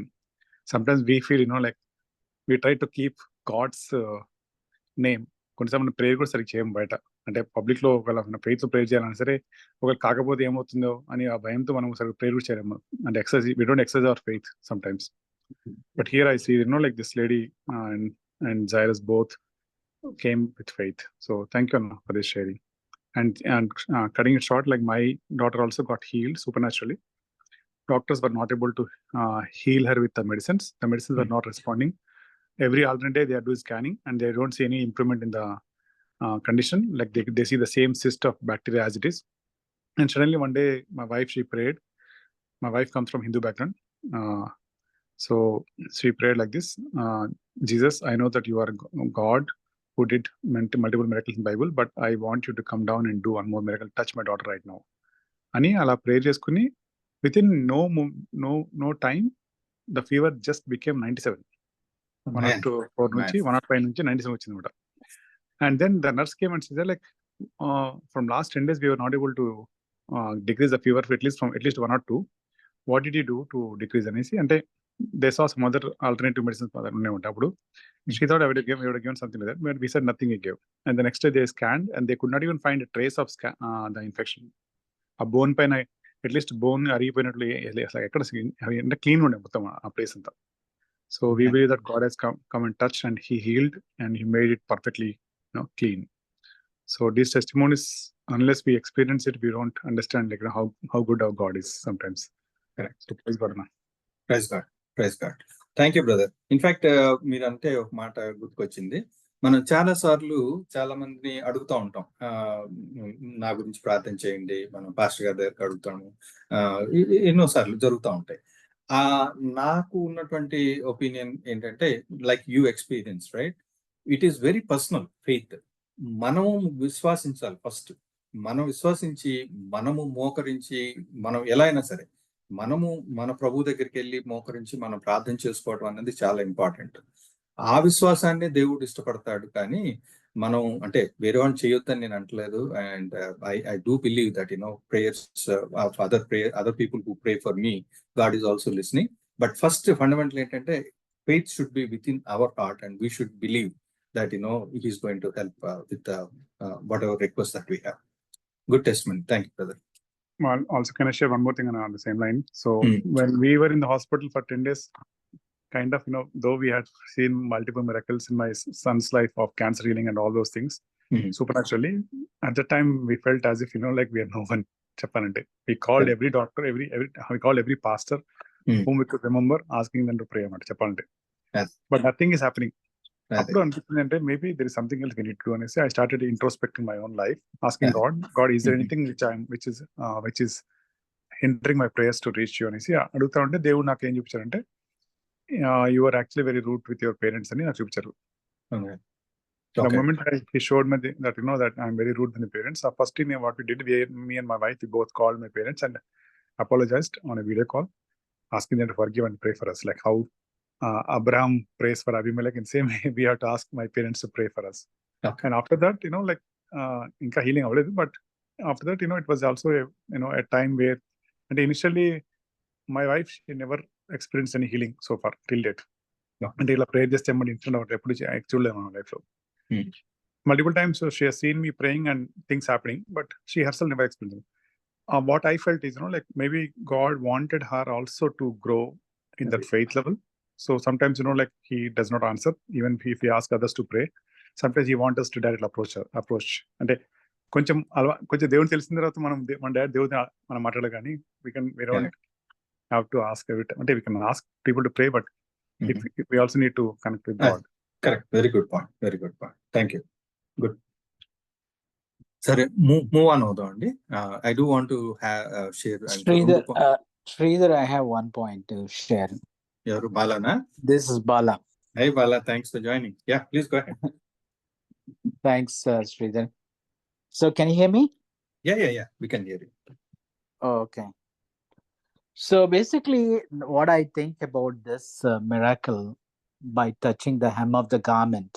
Sometimes we feel, like we try to keep God's name. కొన్నిసార్లు prayer కూడా సరిగ్గా చేయం బయట, అంటే public లో ఒకవేళ faith prayer చేయాలన్నా సరే ఒకవేళ కాకపోతే ఏమవుతుందో అని ఆ భయంతో మనం సరిగ్గా ప్రేయర్ కూడా చేయలేము. అంటే we don't exercise our faith sometimes. But here I see, like this lady and Jairus both came with faith. So thank you, Anna, for this sharing. And cutting it short, like my daughter also got healed supernaturally. Doctors were not able to heal her with the medicines. The medicines were not responding. Every alternate day they are doing scanning and they don't see any improvement in the condition. Like they see the same cyst of bacteria as it is. And suddenly one day my wife, she prayed. My wife comes from Hindu background. So she prayed like this, Jesus, I know that you are God who did multiple miracles in Bible, but I want you to come down and do one more miracle, touch my daughter right now. Ani ala pray cheskuni, within no time the fever just became 97. 104 nunchi 105 nunchi 97 వచ్చింది అనమాట. And then the nurse came and said, like from last 10 days we were not able to decrease the fever for at least 1 or 2. What did you do to decrease అనేసి, అంటే they saw some other alternative medicines ఉన్నాయి ఉంటాయి. అప్పుడు she thought I would have given something like that, but we said nothing he gave. And the next day they scanned and they could not even find a trace of the infection. A bone పైన at least bone అరిగిపోయినట్లు ఎక్కడ అంటే clean ఉండే మొత్తం ఆ place అంతా. So we believe that God has come and touched and he healed and he made it perfectly clean. So these testimonies, unless we experience it, we don't understand like how good our God is sometimes. Correct. So praise God. Praise God. Thank you brother. In fact మీరు అంటే ఒక మాట గుర్తుకొచ్చింది. మనం చాలా సార్లు చాలా మందిని అడుగుతూ ఉంటాం, నా గురించి ప్రార్థన చేయండి, మనం పాస్టర్ గారి దగ్గరికి అడుగుతాము, ఎన్నోసార్లు జరుగుతూ ఉంటాయి. నాకు ఉన్నటువంటి ఒపీనియన్ ఏంటంటే, like you experience, right, it is very personal faith. మనము విశ్వాసించాలి ఫస్ట్. మనం విశ్వసించి మనము మోకరించి, మనం ఎలా అయినా సరే మనము మన ప్రభు దగ్గరికి వెళ్ళి మోకరించి మనం ప్రార్థన చేసుకోవడం అనేది చాలా ఇంపార్టెంట్. ఆ విశ్వాసాన్ని దేవుడు ఇష్టపడతాడు. కానీ మనం అంటే వేరే వాళ్ళు చేయొద్దని నేను అంటలేదు. And I do believe that prayers of other people who pray for me, God is also listening. But first fundamental ఏంటంటే faith should be within our heart and we should believe that he is going to help with whatever request that we have. Good testimony. Thank you, brother. Well, also can I share one more thing on the same line? So when we were in the hospital for 10 days, kind of, though we had seen multiple miracles in my son's life of cancer healing and all those things, supernaturally, at that time we felt as if, like we had no one. We called every doctor, we called every pastor whom we could remember, asking them to pray. But nothing is happening. Maybe there is something else we need to do. And I started introspecting my own life, asking God, is there anything which is hindering my prayers to reach you? And adugta unte Devudu naaku em chupicharante, you are actually very rude with your parents ani naaku chupicharu. The Okay. moment he showed me that that I'm very rude to my parents, first thing what we did, me and my wife, we both called my parents and apologized on a video call, asking them to forgive and pray for us, like how Abraham prays for Abimelech. In same way, we have to ask my parents to pray for us. Okay. And after that, like inka healing avaledu, but after that, it was also a time where, and initially my wife, she never experienced any healing so far till date. Yeah. అంటే ఇలా prayer చేస్తే ఏమన్నా incident ఒకటి ఎప్పుడు చూడలేదు మన life లో. Hmm. Multiple times she has seen me praying and things happening, but she herself never experienced it. What I felt is, like maybe God wanted her also to grow in that faith level. So sometimes, like he does not answer, even if he asks others to pray. Sometimes he wants us to directly approach. అంటే కొంచెం దేవుని తెలిసిన తర్వాత మన daddy దేవుని మనం మాట్లాడాలి కానీ we don't have to ask every time. అంటే we can ask people to pray, but if we also need to connect with God. Correct. Very good point. Very good point. Thank you. Good. Sir, move on avudandi. I do want to share. Sridhar, I have one point to share. Yaru Balana? This is Bala. Hey Bala, thanks for joining. Yeah, please go ahead. Thanks, Sridhar. So can you hear me? Yeah. We can hear you. Oh, okay. So basically, what I think about this miracle by touching the hem of the garment,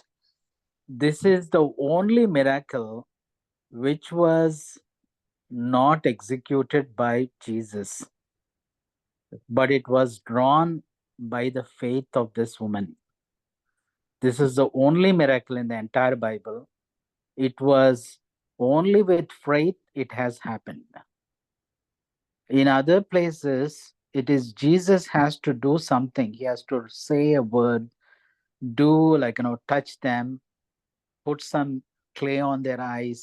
this is the only miracle which was not executed by Jesus, but it was drawn by the faith of this woman. This is the only miracle in the entire Bible. It was only with faith it has happened. In other places, it is Jesus has to do something. He has to say a word, do touch them, put some clay on their eyes,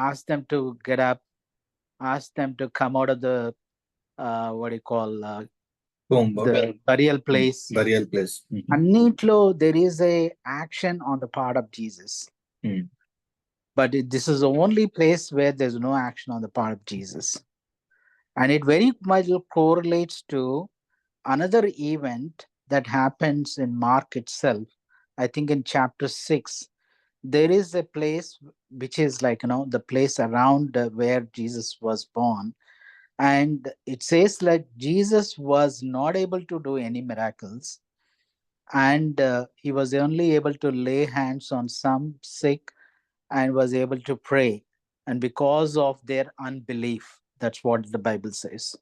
ask them to get up, ask them to come out of the the burial place. Burial place. Annitlo there is a action on the part of Jesus. But this is the only place where there's no action on the part of Jesus. And it very much correlates to another event that happens in Mark itself. I think in chapter 6, there is a place which is the place around where Jesus was born. And it says Jesus was not able to do any miracles. And he was only able to lay hands on some sick and was able to pray. And because of their unbelief, that's what the Bible says.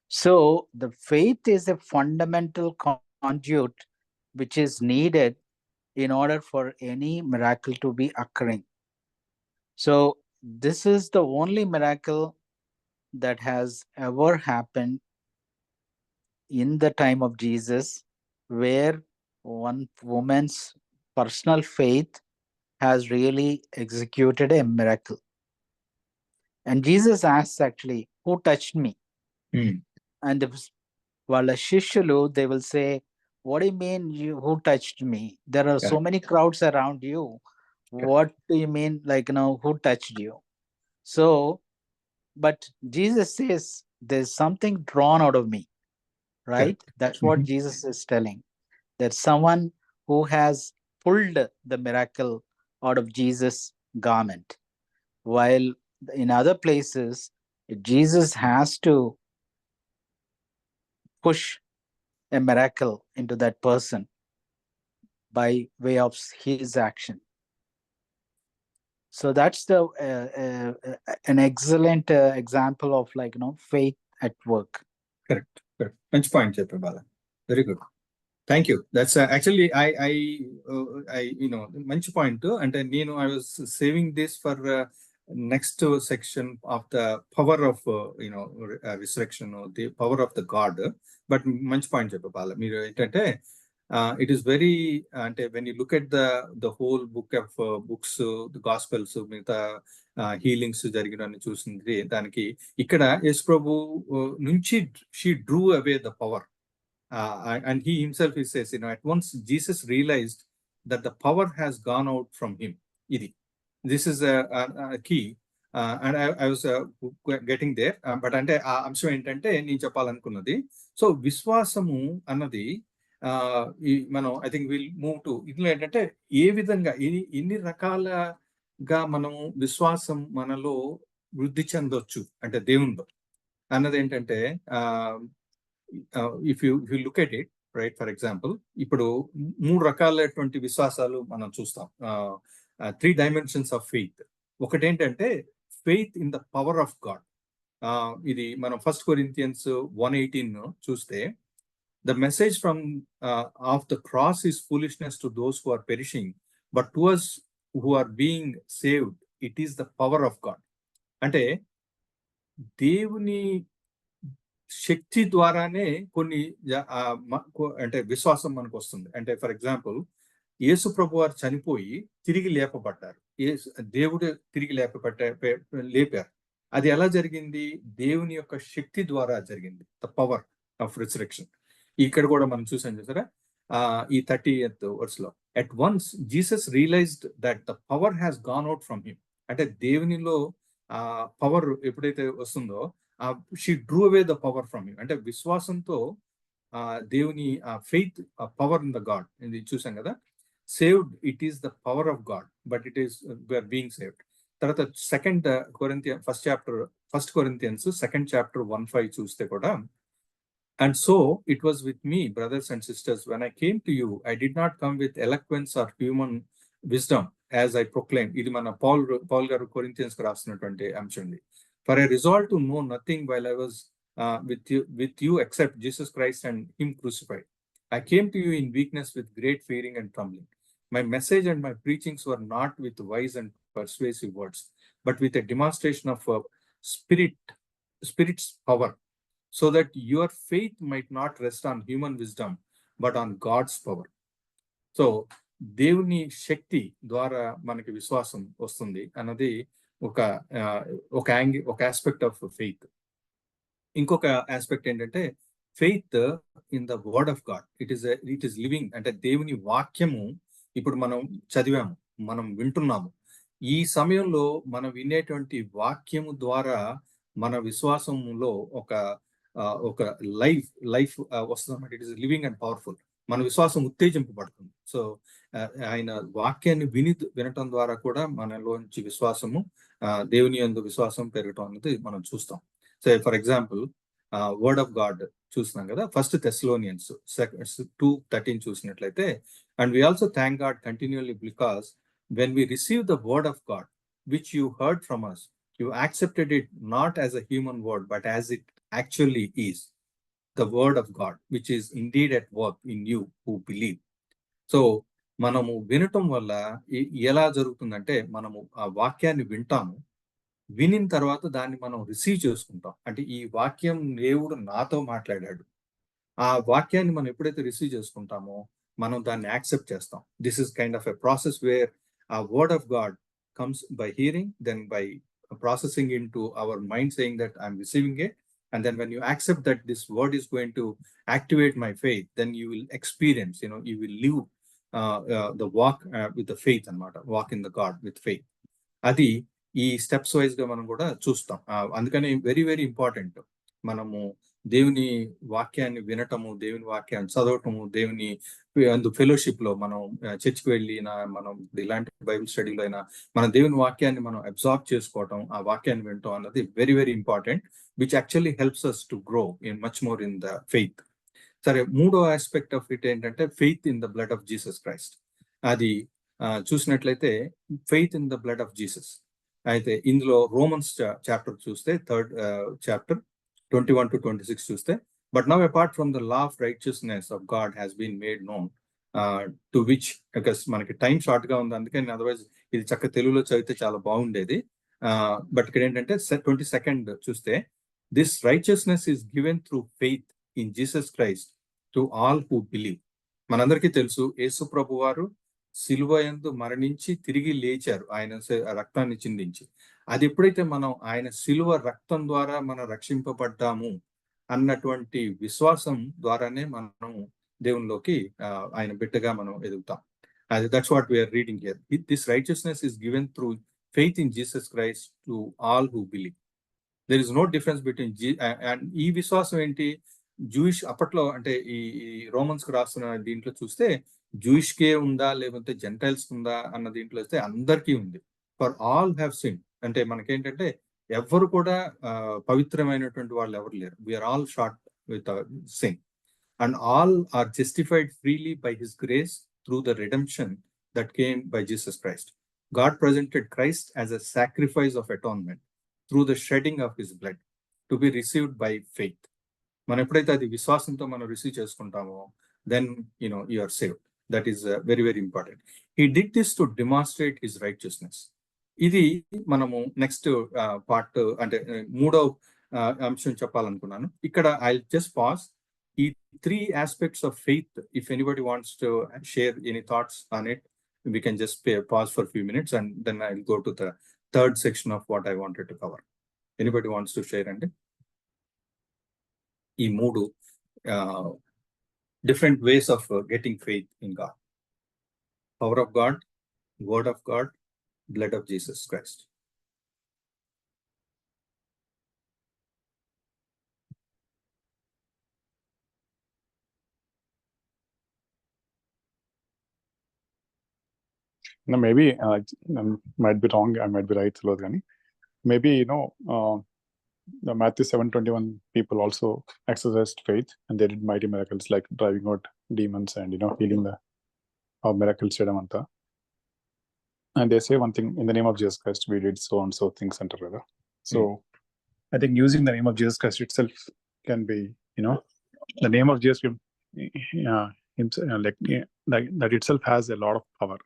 So the faith is a fundamental conduit which is needed in order for any miracle to be occurring. So this is the only miracle that has ever happened in the time of Jesus, where one woman's personal faith has really executed a miracle. And Jesus asks actually, who touched me? And వాళ్ళ శిష్యులు, they will say, what do you mean who touched me? There are so many crowds around you. What do you mean who touched you? So, but Jesus says there's something drawn out of me, right? That's what Jesus is telling. There's someone who has pulled the miracle out of Jesus' garment. While in other places, Jesus has to push a miracle into that person by way of his action. So that's an excellent example of faith at work. Correct. Much point, Bala. Very good. Thank you. That's actually I మంచి point. And I was saving this for next section of the power of resurrection, or the power of the God. But మంచి point చెప్పాలి మీరు ఏంటంటే it is very అంటే when you look at the whole book of books, the gospels, మిగతా healings జరిగిన చూసింది దానికి ఇక్కడ యేసు ప్రభు నుంచి she drew away the power. And he himself, he says, at once Jesus realized that the power has gone out from him. This is a key. And I was getting there. But అంటే ఆ అంశం ఏంటంటే నేను చెప్పాలనుకున్నది, so విశ్వాసము అన్నది మనం I think will move to ఇందులో ఏంటంటే ఏ విధంగా ఎన్ని రకాలుగా మనం విశ్వాసం మనలో వృద్ధి చెందొచ్చు అంటే దేవునిలో అన్నది ఏంటంటే if you look at it right, for example ఇప్పుడు 3 రకాలైనటువంటి విశ్వాసాలు మనం చూస్తాం. 3 డైమెన్షన్స్ ఆఫ్ ఫెయిత్. ఒకటి ఏంటంటే faith in the power of God. ఇది మనం 1 Corinthians 1:18 చూస్తే, the message from of the cross is foolishness to those who are perishing, but to us who are being saved, it is the power of God. అంటే దేవుని శక్తి ద్వారానే కొన్ని అంటే విశ్వాసం మనకు వస్తుంది. అంటే ఫర్ ఎగ్జాంపుల్ యేసు ప్రభు వారు చనిపోయి తిరిగి లేపబడ్డారు. దేవుడు తిరిగి లేపారు. అది ఎలా జరిగింది? దేవుని యొక్క శక్తి ద్వారా జరిగింది. The power of resurrection. ఇక్కడ కూడా మనం చూసాం చూసారా, ఈ 30th verse లో, at once Jesus realised that the power has gone out from him. అంటే దేవునిలో పవర్ ఎప్పుడైతే వస్తుందో, she drew away the power from him. అంటే విశ్వాసంతో దేవుని faith power in the God ఇది చూసాం కదా. Saved, it is the power of God, but it is we are being saved. తర్వాత 1 Corinthians 2nd chapter 1:5 చూస్తే కూడా, and so it was with me, brothers and sisters, when I came to you, I did not come with eloquence or human wisdom as I proclaimed. ఇది మన Paul గారు Corinthians కు రాసినటువంటి అంశం. For I resolved to know nothing while I was with you except Jesus Christ and him crucified. I came to you in weakness with great fearing and trembling. My message and my preachings were not with wise and persuasive words, but with a demonstration of Spirit's power, so that your faith might not rest on human wisdom, but on God's power. So, దేవుని శక్తి ద్వారా మనకి విశ్వాసం వస్తుంది అన్నది ఒక aspect of faith. ఇంకొక aspect ఏంటంటే faith in the word of God. It is living. అంటే దేవుని వాక్యము ఇప్పుడు మనం చదివాము, మనం వింటున్నాము. ఈ సమయంలో మనం వినేటువంటి వాక్యము ద్వారా మన విశ్వాసంలో ఒక లైఫ్ వస్తుంది అన్నమాట. It is living and powerful. మన విశ్వాసం ఉత్తేజింపబడుతుంది. సో ఆయన వాక్యాన్ని వినటం ద్వారా కూడా మనలోంచి విశ్వాసము, దేవుని యందు విశ్వాసం పెరగటం అనేది మనం చూస్తాం. So for example word of God చూస్తున్నాం కదా. 1 Thessalonians 2:13 చూసినట్లయితే, and we also thank God continually because when we received the word of God which you heard from us, you accepted it not as a human word, but as it actually is, the word of God, which is indeed at work in you who believe. So మనము వినటం వల్ల ఎలా జరుగుతుందంటే, మనము ఆ వాక్యాన్ని వింటాము, వినిన తర్వాత దాన్ని మనం రిసీవ్ చేసుకుంటాం. అంటే ఈ వాక్యం దేవుడు నాతో మాట్లాడాడు. ఆ వాక్యాన్ని మనం ఎప్పుడైతే రిసీవ్ చేసుకుంటామో మనం దాన్ని యాక్సెప్ట్ చేస్తాం. This is kind of a process where a word of God comes by hearing, then by processing into our mind, saying that I'm receiving it. And then when you accept that this word is going to activate my faith, then you will experience, you will live the walk with the faith and walk in the God with faith. అది ఈ steps wise గా మనం కూడా చూస్తాం. అందుకని very very important మనము దేవుని వాక్యాన్ని వినటము, దేవుని వాక్యాన్ని చదవటము, దేవుని ఫెలోషిప్ లో మనం చర్చికి వెళ్ళినా, మనం ఇలాంటి బైబిల్ స్టడీలో అయినా మన దేవుని వాక్యాన్ని మనం అబ్జార్బ్ చేసుకోవటం, ఆ వాక్యాన్ని వినటం అన్నది very very important, which actually helps us to grow in much more in the faith. సరే, మూడో ఆస్పెక్ట్ ఆఫ్ ఇట్ ఏంటంటే faith in the blood of Jesus Christ. అది చూసినట్లయితే faith in the blood of Jesus. అయితే ఇందులో Romans chapter చూస్తే 3rd chapter 21 to 26 చూస్తే, but now apart from the law of righteousness of God has been made known to which, because మనకి time short గా ఉంది, అందుకని అదర్వైజ్ ఇది చక్కగా తెలుగులో చదివితే చాలా బాగుండేది. బట్ ఇక్కడ ఏంటంటే 22nd చూస్తే, this righteousness is given through faith in Jesus Christ to all who believe. మనందరికీ తెలుసు, యేసు ప్రభు వారు సిలువ యందు మరణించి తిరిగి లేచారు, ఆయన రక్తాన్ని చిందించి. అది ఎప్పుడైతే మనం ఆయన సిలువ రక్తం ద్వారా మనం రక్షింపబడ్డాము అన్నటువంటి విశ్వాసం ద్వారానే మనం దేవునిలోకి ఆయన బిడ్డగా మనం ఎదుగుతాం. అది that's what we are reading here. This righteousness is given through faith in Jesus Christ to all who believe. There is no difference between and ఈ విశ్వాసం ఏంటి? జూయిష్ అప్పట్లో అంటే ఈ రోమన్స్ కు రాస్తున్న దీంట్లో చూస్తే జూయిష్ కే ఉందా లేకపోతే జెంటైల్స్ ఉందా అన్న దీంట్లో వస్తే అందరికీ ఉంది. ఫర్ ఆల్ హ్యావ్ సిన్, అంటే మనకేంటంటే ఎవరు కూడా పవిత్రమైనటువంటి వాళ్ళు ఎవరు లేరు. We are all short with sin and all are justified freely by his grace through the redemption that came by Jesus Christ. God presented Christ as a sacrifice of atonement through the shedding of his blood to be received by faith. మనం ఎప్పుడైతే అది విశ్వాసంతో మనం receive చేసుకుంటామో then you are saved. That is very very important. He did this to demonstrate his righteousness. ఇది మనము next part అంటే మూడవ అంశం చెప్పాలనుకున్నాను. ఇక్కడ ఐ జస్ట్ పాస్ ఈ 3 aspects of faith. If anybody wants to share any thoughts on it, we can just pause for a few minutes and then I'll go to the third section of what I wanted to cover. Anybody wants to share? And ఈ 3 different ways of getting faith in God: power of God, word of God, blood of Jesus Christ. No, maybe I might be wrong, I might be right. Maybe the Matthew 7:21 people also exercised faith and they did mighty miracles like driving out demons and healing the miracles chedamanta. And they say one thing, in the name of Jesus Christ we did so and so things and rather. So I think using the name of Jesus Christ itself can be, the name of Jesus that itself has a lot of power,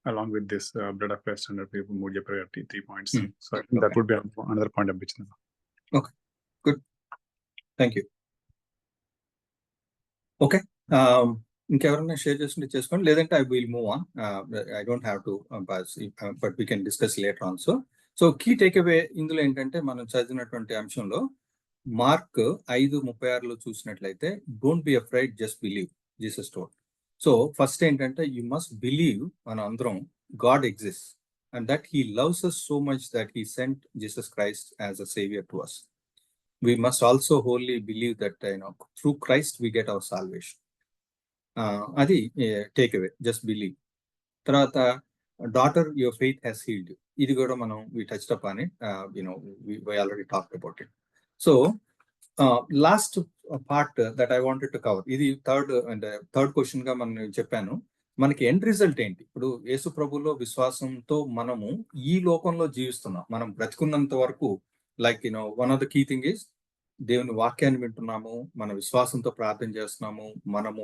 along with this blood of Christ and people mood priority 3 points. So I think that would be another point of which. Okay, good, thank you. Okay, ఇంకెవరైనా share చేసుకుంటే చేసుకోండి, లేదంటే I will move on. I don't have to but we can discuss later also. So key take away ఇందులో ఏంటంటే మనం చదివినటువంటి అంశంలో Mark 5:36 చూసినట్లయితే don't be afraid, just believe, Jesus told. So first ఏంటంటే యు మస్ట్ బిలీవ్ మన అందరం God exist and that he loves us so much that he sent Jesus Christ as a savior to us. We must also wholly believe that through Christ we get our salvation. అది take away, just believe. తర్వాత daughter your faith has healed, ఇది కూడా మనం we touched up on it, we already talked about it. So last part that I wanted to cover, ఇది third question గా మనం చెప్పాను. మనకి ఎండ్ రిజల్ట్ ఏంటి? ఇప్పుడు యేసు ప్రభులో విశ్వాసంతో మనము ఈ లోకంలో జీవిస్తున్నాం. మనం బ్రతికున్నంత వరకు one of the key thing is దేవుని వాక్యాన్ని వింటున్నాము, మన విశ్వాసంతో ప్రార్థన చేస్తున్నాము, మనము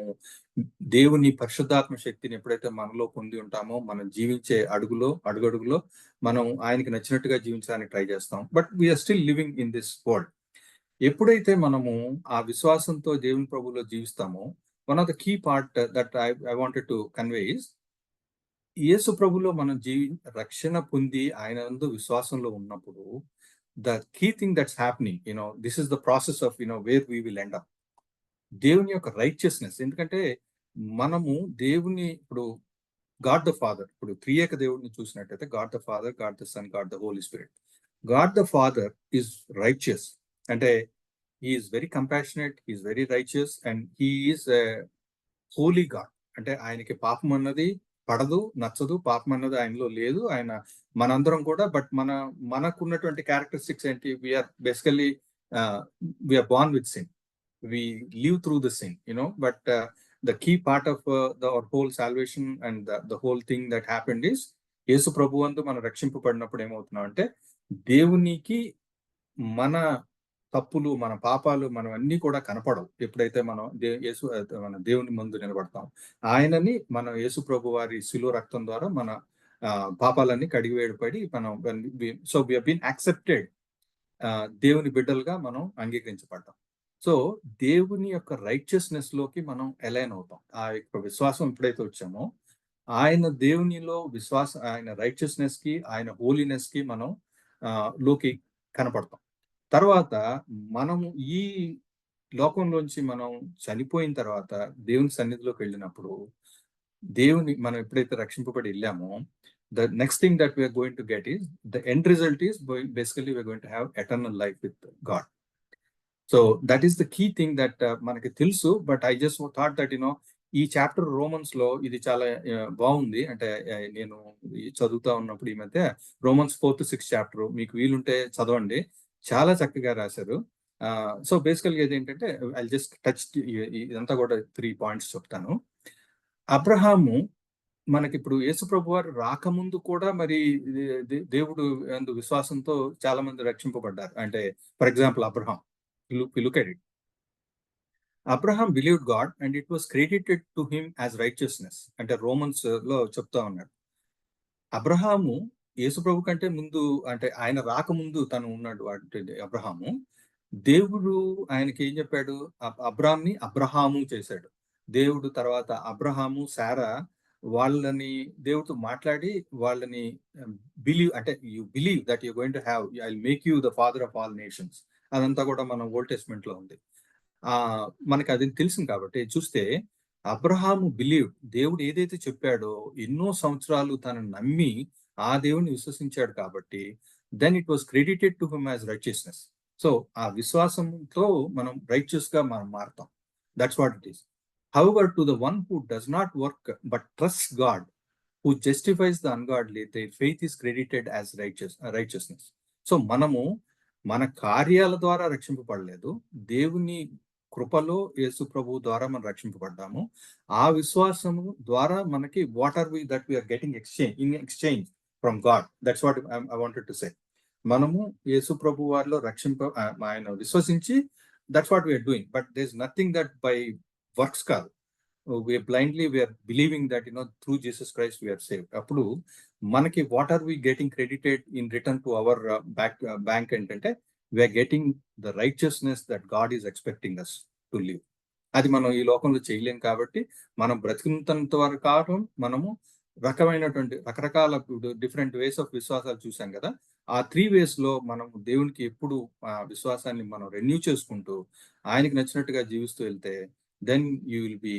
దేవుని పరిశుద్ధాత్మ శక్తిని ఎప్పుడైతే మనలో పొంది ఉంటామో మనం జీవించే అడుగడుగులో మనం ఆయనకి నచ్చినట్టుగా జీవించడానికి ట్రై చేస్తాం. But we are still living in this world. ఎప్పుడైతే మనము ఆ విశ్వాసంతో దేవుని ప్రభువులో జీవిస్తామో, one of the key part that I wanted to convey is, Yesu ప్రభులో మనం రక్షణ పొంది ఆయన నందు విశ్వాసంలో ఉన్నప్పుడు the key thing that's happening, this is the process of where we will end up. దేవుని యొక్క రైచియస్నెస్, ఎందుకంటే మనము దేవుని ఇప్పుడు గాడ్ ద ఫాదర్, ఇప్పుడు త్రియేక దేవుడిని చూసినట్టయితే God the Father, God the Son, God the Holy Spirit. God the Father is righteous, అంటే he is very compassionate, he is very righteous and he is a holy God. అంటే ఆయనకి పాపం అన్నది పడదు, నచ్చదు, పాపం అన్నది ఆయనలో లేదు. ఆయన మనందరం కూడా, బట్ మనకున్నటువంటి క్యారెక్టరిస్టిక్స్ ఏంటి? We are basically we are born with sin, we live through the sin, but the key part of our whole salvation and the whole thing that happened is యేసు ప్రభువందు మనం రక్షింపబడినప్పుడు ఏమవుతున్నాం అంటే దేవునికి మన తప్పులు, మన పాపాలు, మనం అన్ని కూడా కనపడవు. ఎప్పుడైతే మనం మన దేవుని ముందు నిలబడతాం, ఆయనని మన యేసు ప్రభు వారి శిలువ రక్తం ద్వారా మన పాపాలన్నీ కడిగివేయబడి మనం so we have been accepted, దేవుని బిడ్డలుగా మనం అంగీకరించబడ్డాం. సో దేవుని యొక్క రైచియస్నెస్ లోకి మనం అలైన్ అవుతాం. ఆ యొక్క విశ్వాసం ఎప్పుడైతే వచ్చామో ఆయన దేవునిలో ఆయన రైచియస్నెస్ కి, ఆయన హోలీనెస్ కి మనం లోకి కనపడతాం. తర్వాత మనము ఈ లోకంలోంచి మనం చనిపోయిన తర్వాత దేవుని సన్నిధిలోకి వెళ్ళినప్పుడు, మనం ఎప్పుడైతే రక్షింపబడి వెళ్ళామో, the next thing that we are going to get is, the end result is basically we are going to have eternal life with God. So that is the key thing that మనకి తెలుసు. But I just thought that ఈ chapter Romans లో ఇది చాలా బాగుంది. అంటే నేను చదువుతా ఉన్నప్పుడు ఈ మధ్య రోమన్స్ 4th 6th చాప్టర్ మీకు వీలుంటే చదవండి, చాలా చక్కగా రాశారు. సో బేసికల్ గా ఏంటంటే ఐ జస్ట్ టచ్ ఇదంతా కూడా 3 points చెప్తాను. అబ్రహాము మనకి ఇప్పుడు యేసు ప్రభు వారు రాకముందు కూడా మరి దేవుడు అందు విశ్వాసంతో చాలా మంది రక్షింపబడ్డారు. అంటే for example Abraham, look at it. Abraham believed God and it was credited to him as righteousness. అంటే రోమన్స్ లో చెప్తా ఉన్నాడు. అబ్రహాము యేసు ప్రభు కంటే ముందు, అంటే ఆయన రాకముందు తను ఉన్నాడు. అబ్రహాము దేవుడు ఆయనకి ఏం చెప్పాడు? అబ్రాహాంని అబ్రహాము చేశాడు దేవుడు. తర్వాత అబ్రహాము శారా వాళ్ళని దేవుడితో మాట్లాడి వాళ్ళని బిలీవ్, అంటే you believe that you going to have, I will make you the father of all nations. అదంతా కూడా మన ఓల్డ్ టెస్ట్మెంట్ లో ఉంది. మనకి అది తెలిసింది కాబట్టి చూస్తే అబ్రహాము బిలీవ్, దేవుడు ఏదైతే చెప్పాడో ఎన్నో సంవత్సరాలు తనను నమ్మి ఆ దేవుడిని విశ్వసించాడు కాబట్టి then it was credited to him as righteousness. సో ఆ విశ్వాసంతో మనం రైచియస్ గా మనం మారుతాం. That's what it is. However, to the one who does not work but trusts God, who justifies the ungodly, their faith is credited as righteousness. So మనము మన కార్యాల ద్వారా రక్షింపబడలేదు, దేవుని కృపలో యేసు ప్రభు ద్వారా మనం రక్షింపబడ్డాము. ఆ విశ్వాసము ద్వారా మనకి what are we that we are getting in exchange from God. That's what I wanted to say. మనము యేసు ప్రభు వారిలో ఆయన విశ్వసించి that's what we are doing. But there is nothing that by works కాదు. We are blindly we are believing that through Jesus Christ we are saved. అప్పుడు మనకి what are we getting credited in return to our bank ఏంటంటే we are getting the righteousness that God is expecting us to live. అది మనం ఈ లోకంలో చేయలేం కాబట్టి మనం బ్రతికినంత వరకు కావడం మనము రకరకాల డిఫరెంట్ వేస్ ఆఫ్ విశ్వాసాలు చూసాం కదా. ఆ 3 ways లో మనం దేవునికి ఎప్పుడు విశ్వాసాన్ని మనం రెన్యూ చేసుకుంటూ ఆయనకి నచ్చినట్టుగా జీవిస్తూ వెళ్తే then you will be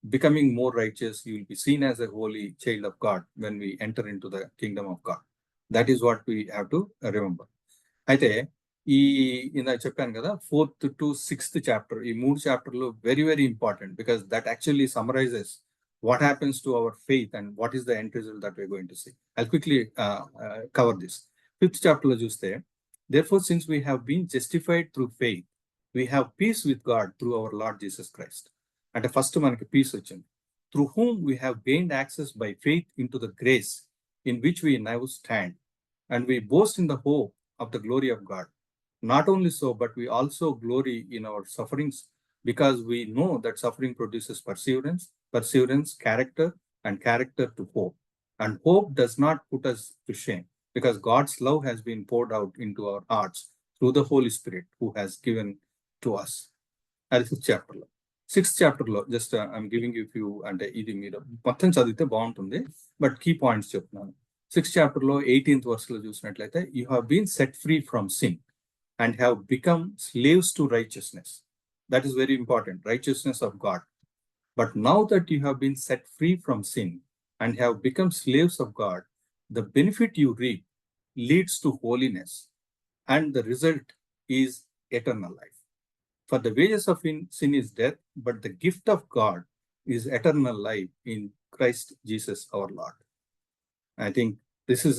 becoming more righteous. You will be seen as a holy child of God when we enter into the kingdom of God. That is what we have to remember. అయితే ఇందాక చెప్పాను కదా 4th to 6th chapter, ఈ 3 chapterలు very very important because that actually summarizes what happens to our faith and what is the end result that we're going to see. I'll quickly cover this. 5th chapter లో చూస్తే therefore since we have been justified through faith we have peace with God through our Lord Jesus Christ. అంటే first మనకి piece వచ్చింది. Through whom we have gained access by faith into the grace in which we now stand, and we boast in the hope of the glory of God. Not only so, but we also glory in our sufferings, because we know that suffering produces perseverance, character, and character to hope. And hope does not put us to shame, because God's love has been poured out into our hearts through the Holy Spirit who has given to us. అది 5th chapter లో. 6th chapter లో just I'm giving you few, అంటే ఇది మీరు మొత్తం చదివితే బాగుంటుంది but key points చెప్తున్నాను. 6th chapter లో 18th verse లో చూసినట్లయితే you have been set free from sin and have become slaves to righteousness. That is very important, righteousness of God. But now that you have been set free from sin and have become slaves of God, the benefit you reap leads to holiness and the result is eternal life. For the wages of sin is death, but the gift of God is eternal life in Christ Jesus our Lord. I think this is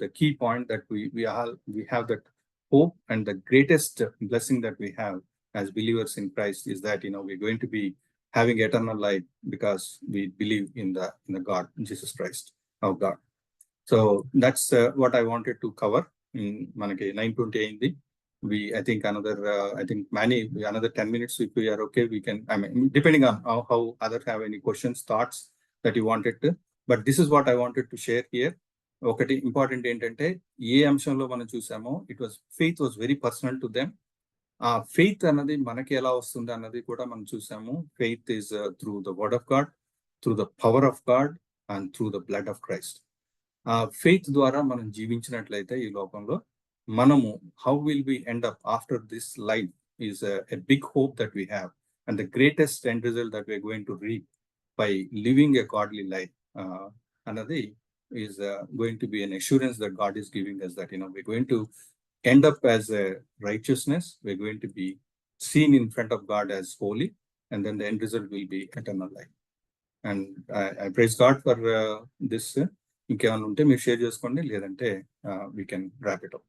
the key point that we have that hope, and the greatest blessing that we have as believers in Christ is that we're going to be having eternal life because we believe in the God Jesus Christ our God. So that's what I wanted to cover. Manaki 9:20 అయింది. I think another 10 minutes if we are okay, we can, I mean, depending on how others have any questions, thoughts that you wanted to, but this is what I wanted to share here. ఒకటి important ఏంటంటే ఏ అంశంలో మనం చూసామో faith was very personal to them. ఆ faith అన్నది మనకి ఎలా వస్తుంది అన్నది కూడా మనం చూసాము. Faith is through the word of God, through the power of God, and through the blood of Christ. Faith ద్వారా మనం జీవించినట్లయితే ఈ లోకంలో మనము how will we end up after this life is a big hope that we have, and the greatest end result that we're going to reap by living a godly life another is going to be an assurance that God is giving us, that we're going to end up as a righteousness, we're going to be seen in front of God as holy, and then the end result will be eternal life. And I praise God for this. ఇంకేమైనా ఉంటే మీరు share చేసుకోండి, లేదంటే we can wrap it up.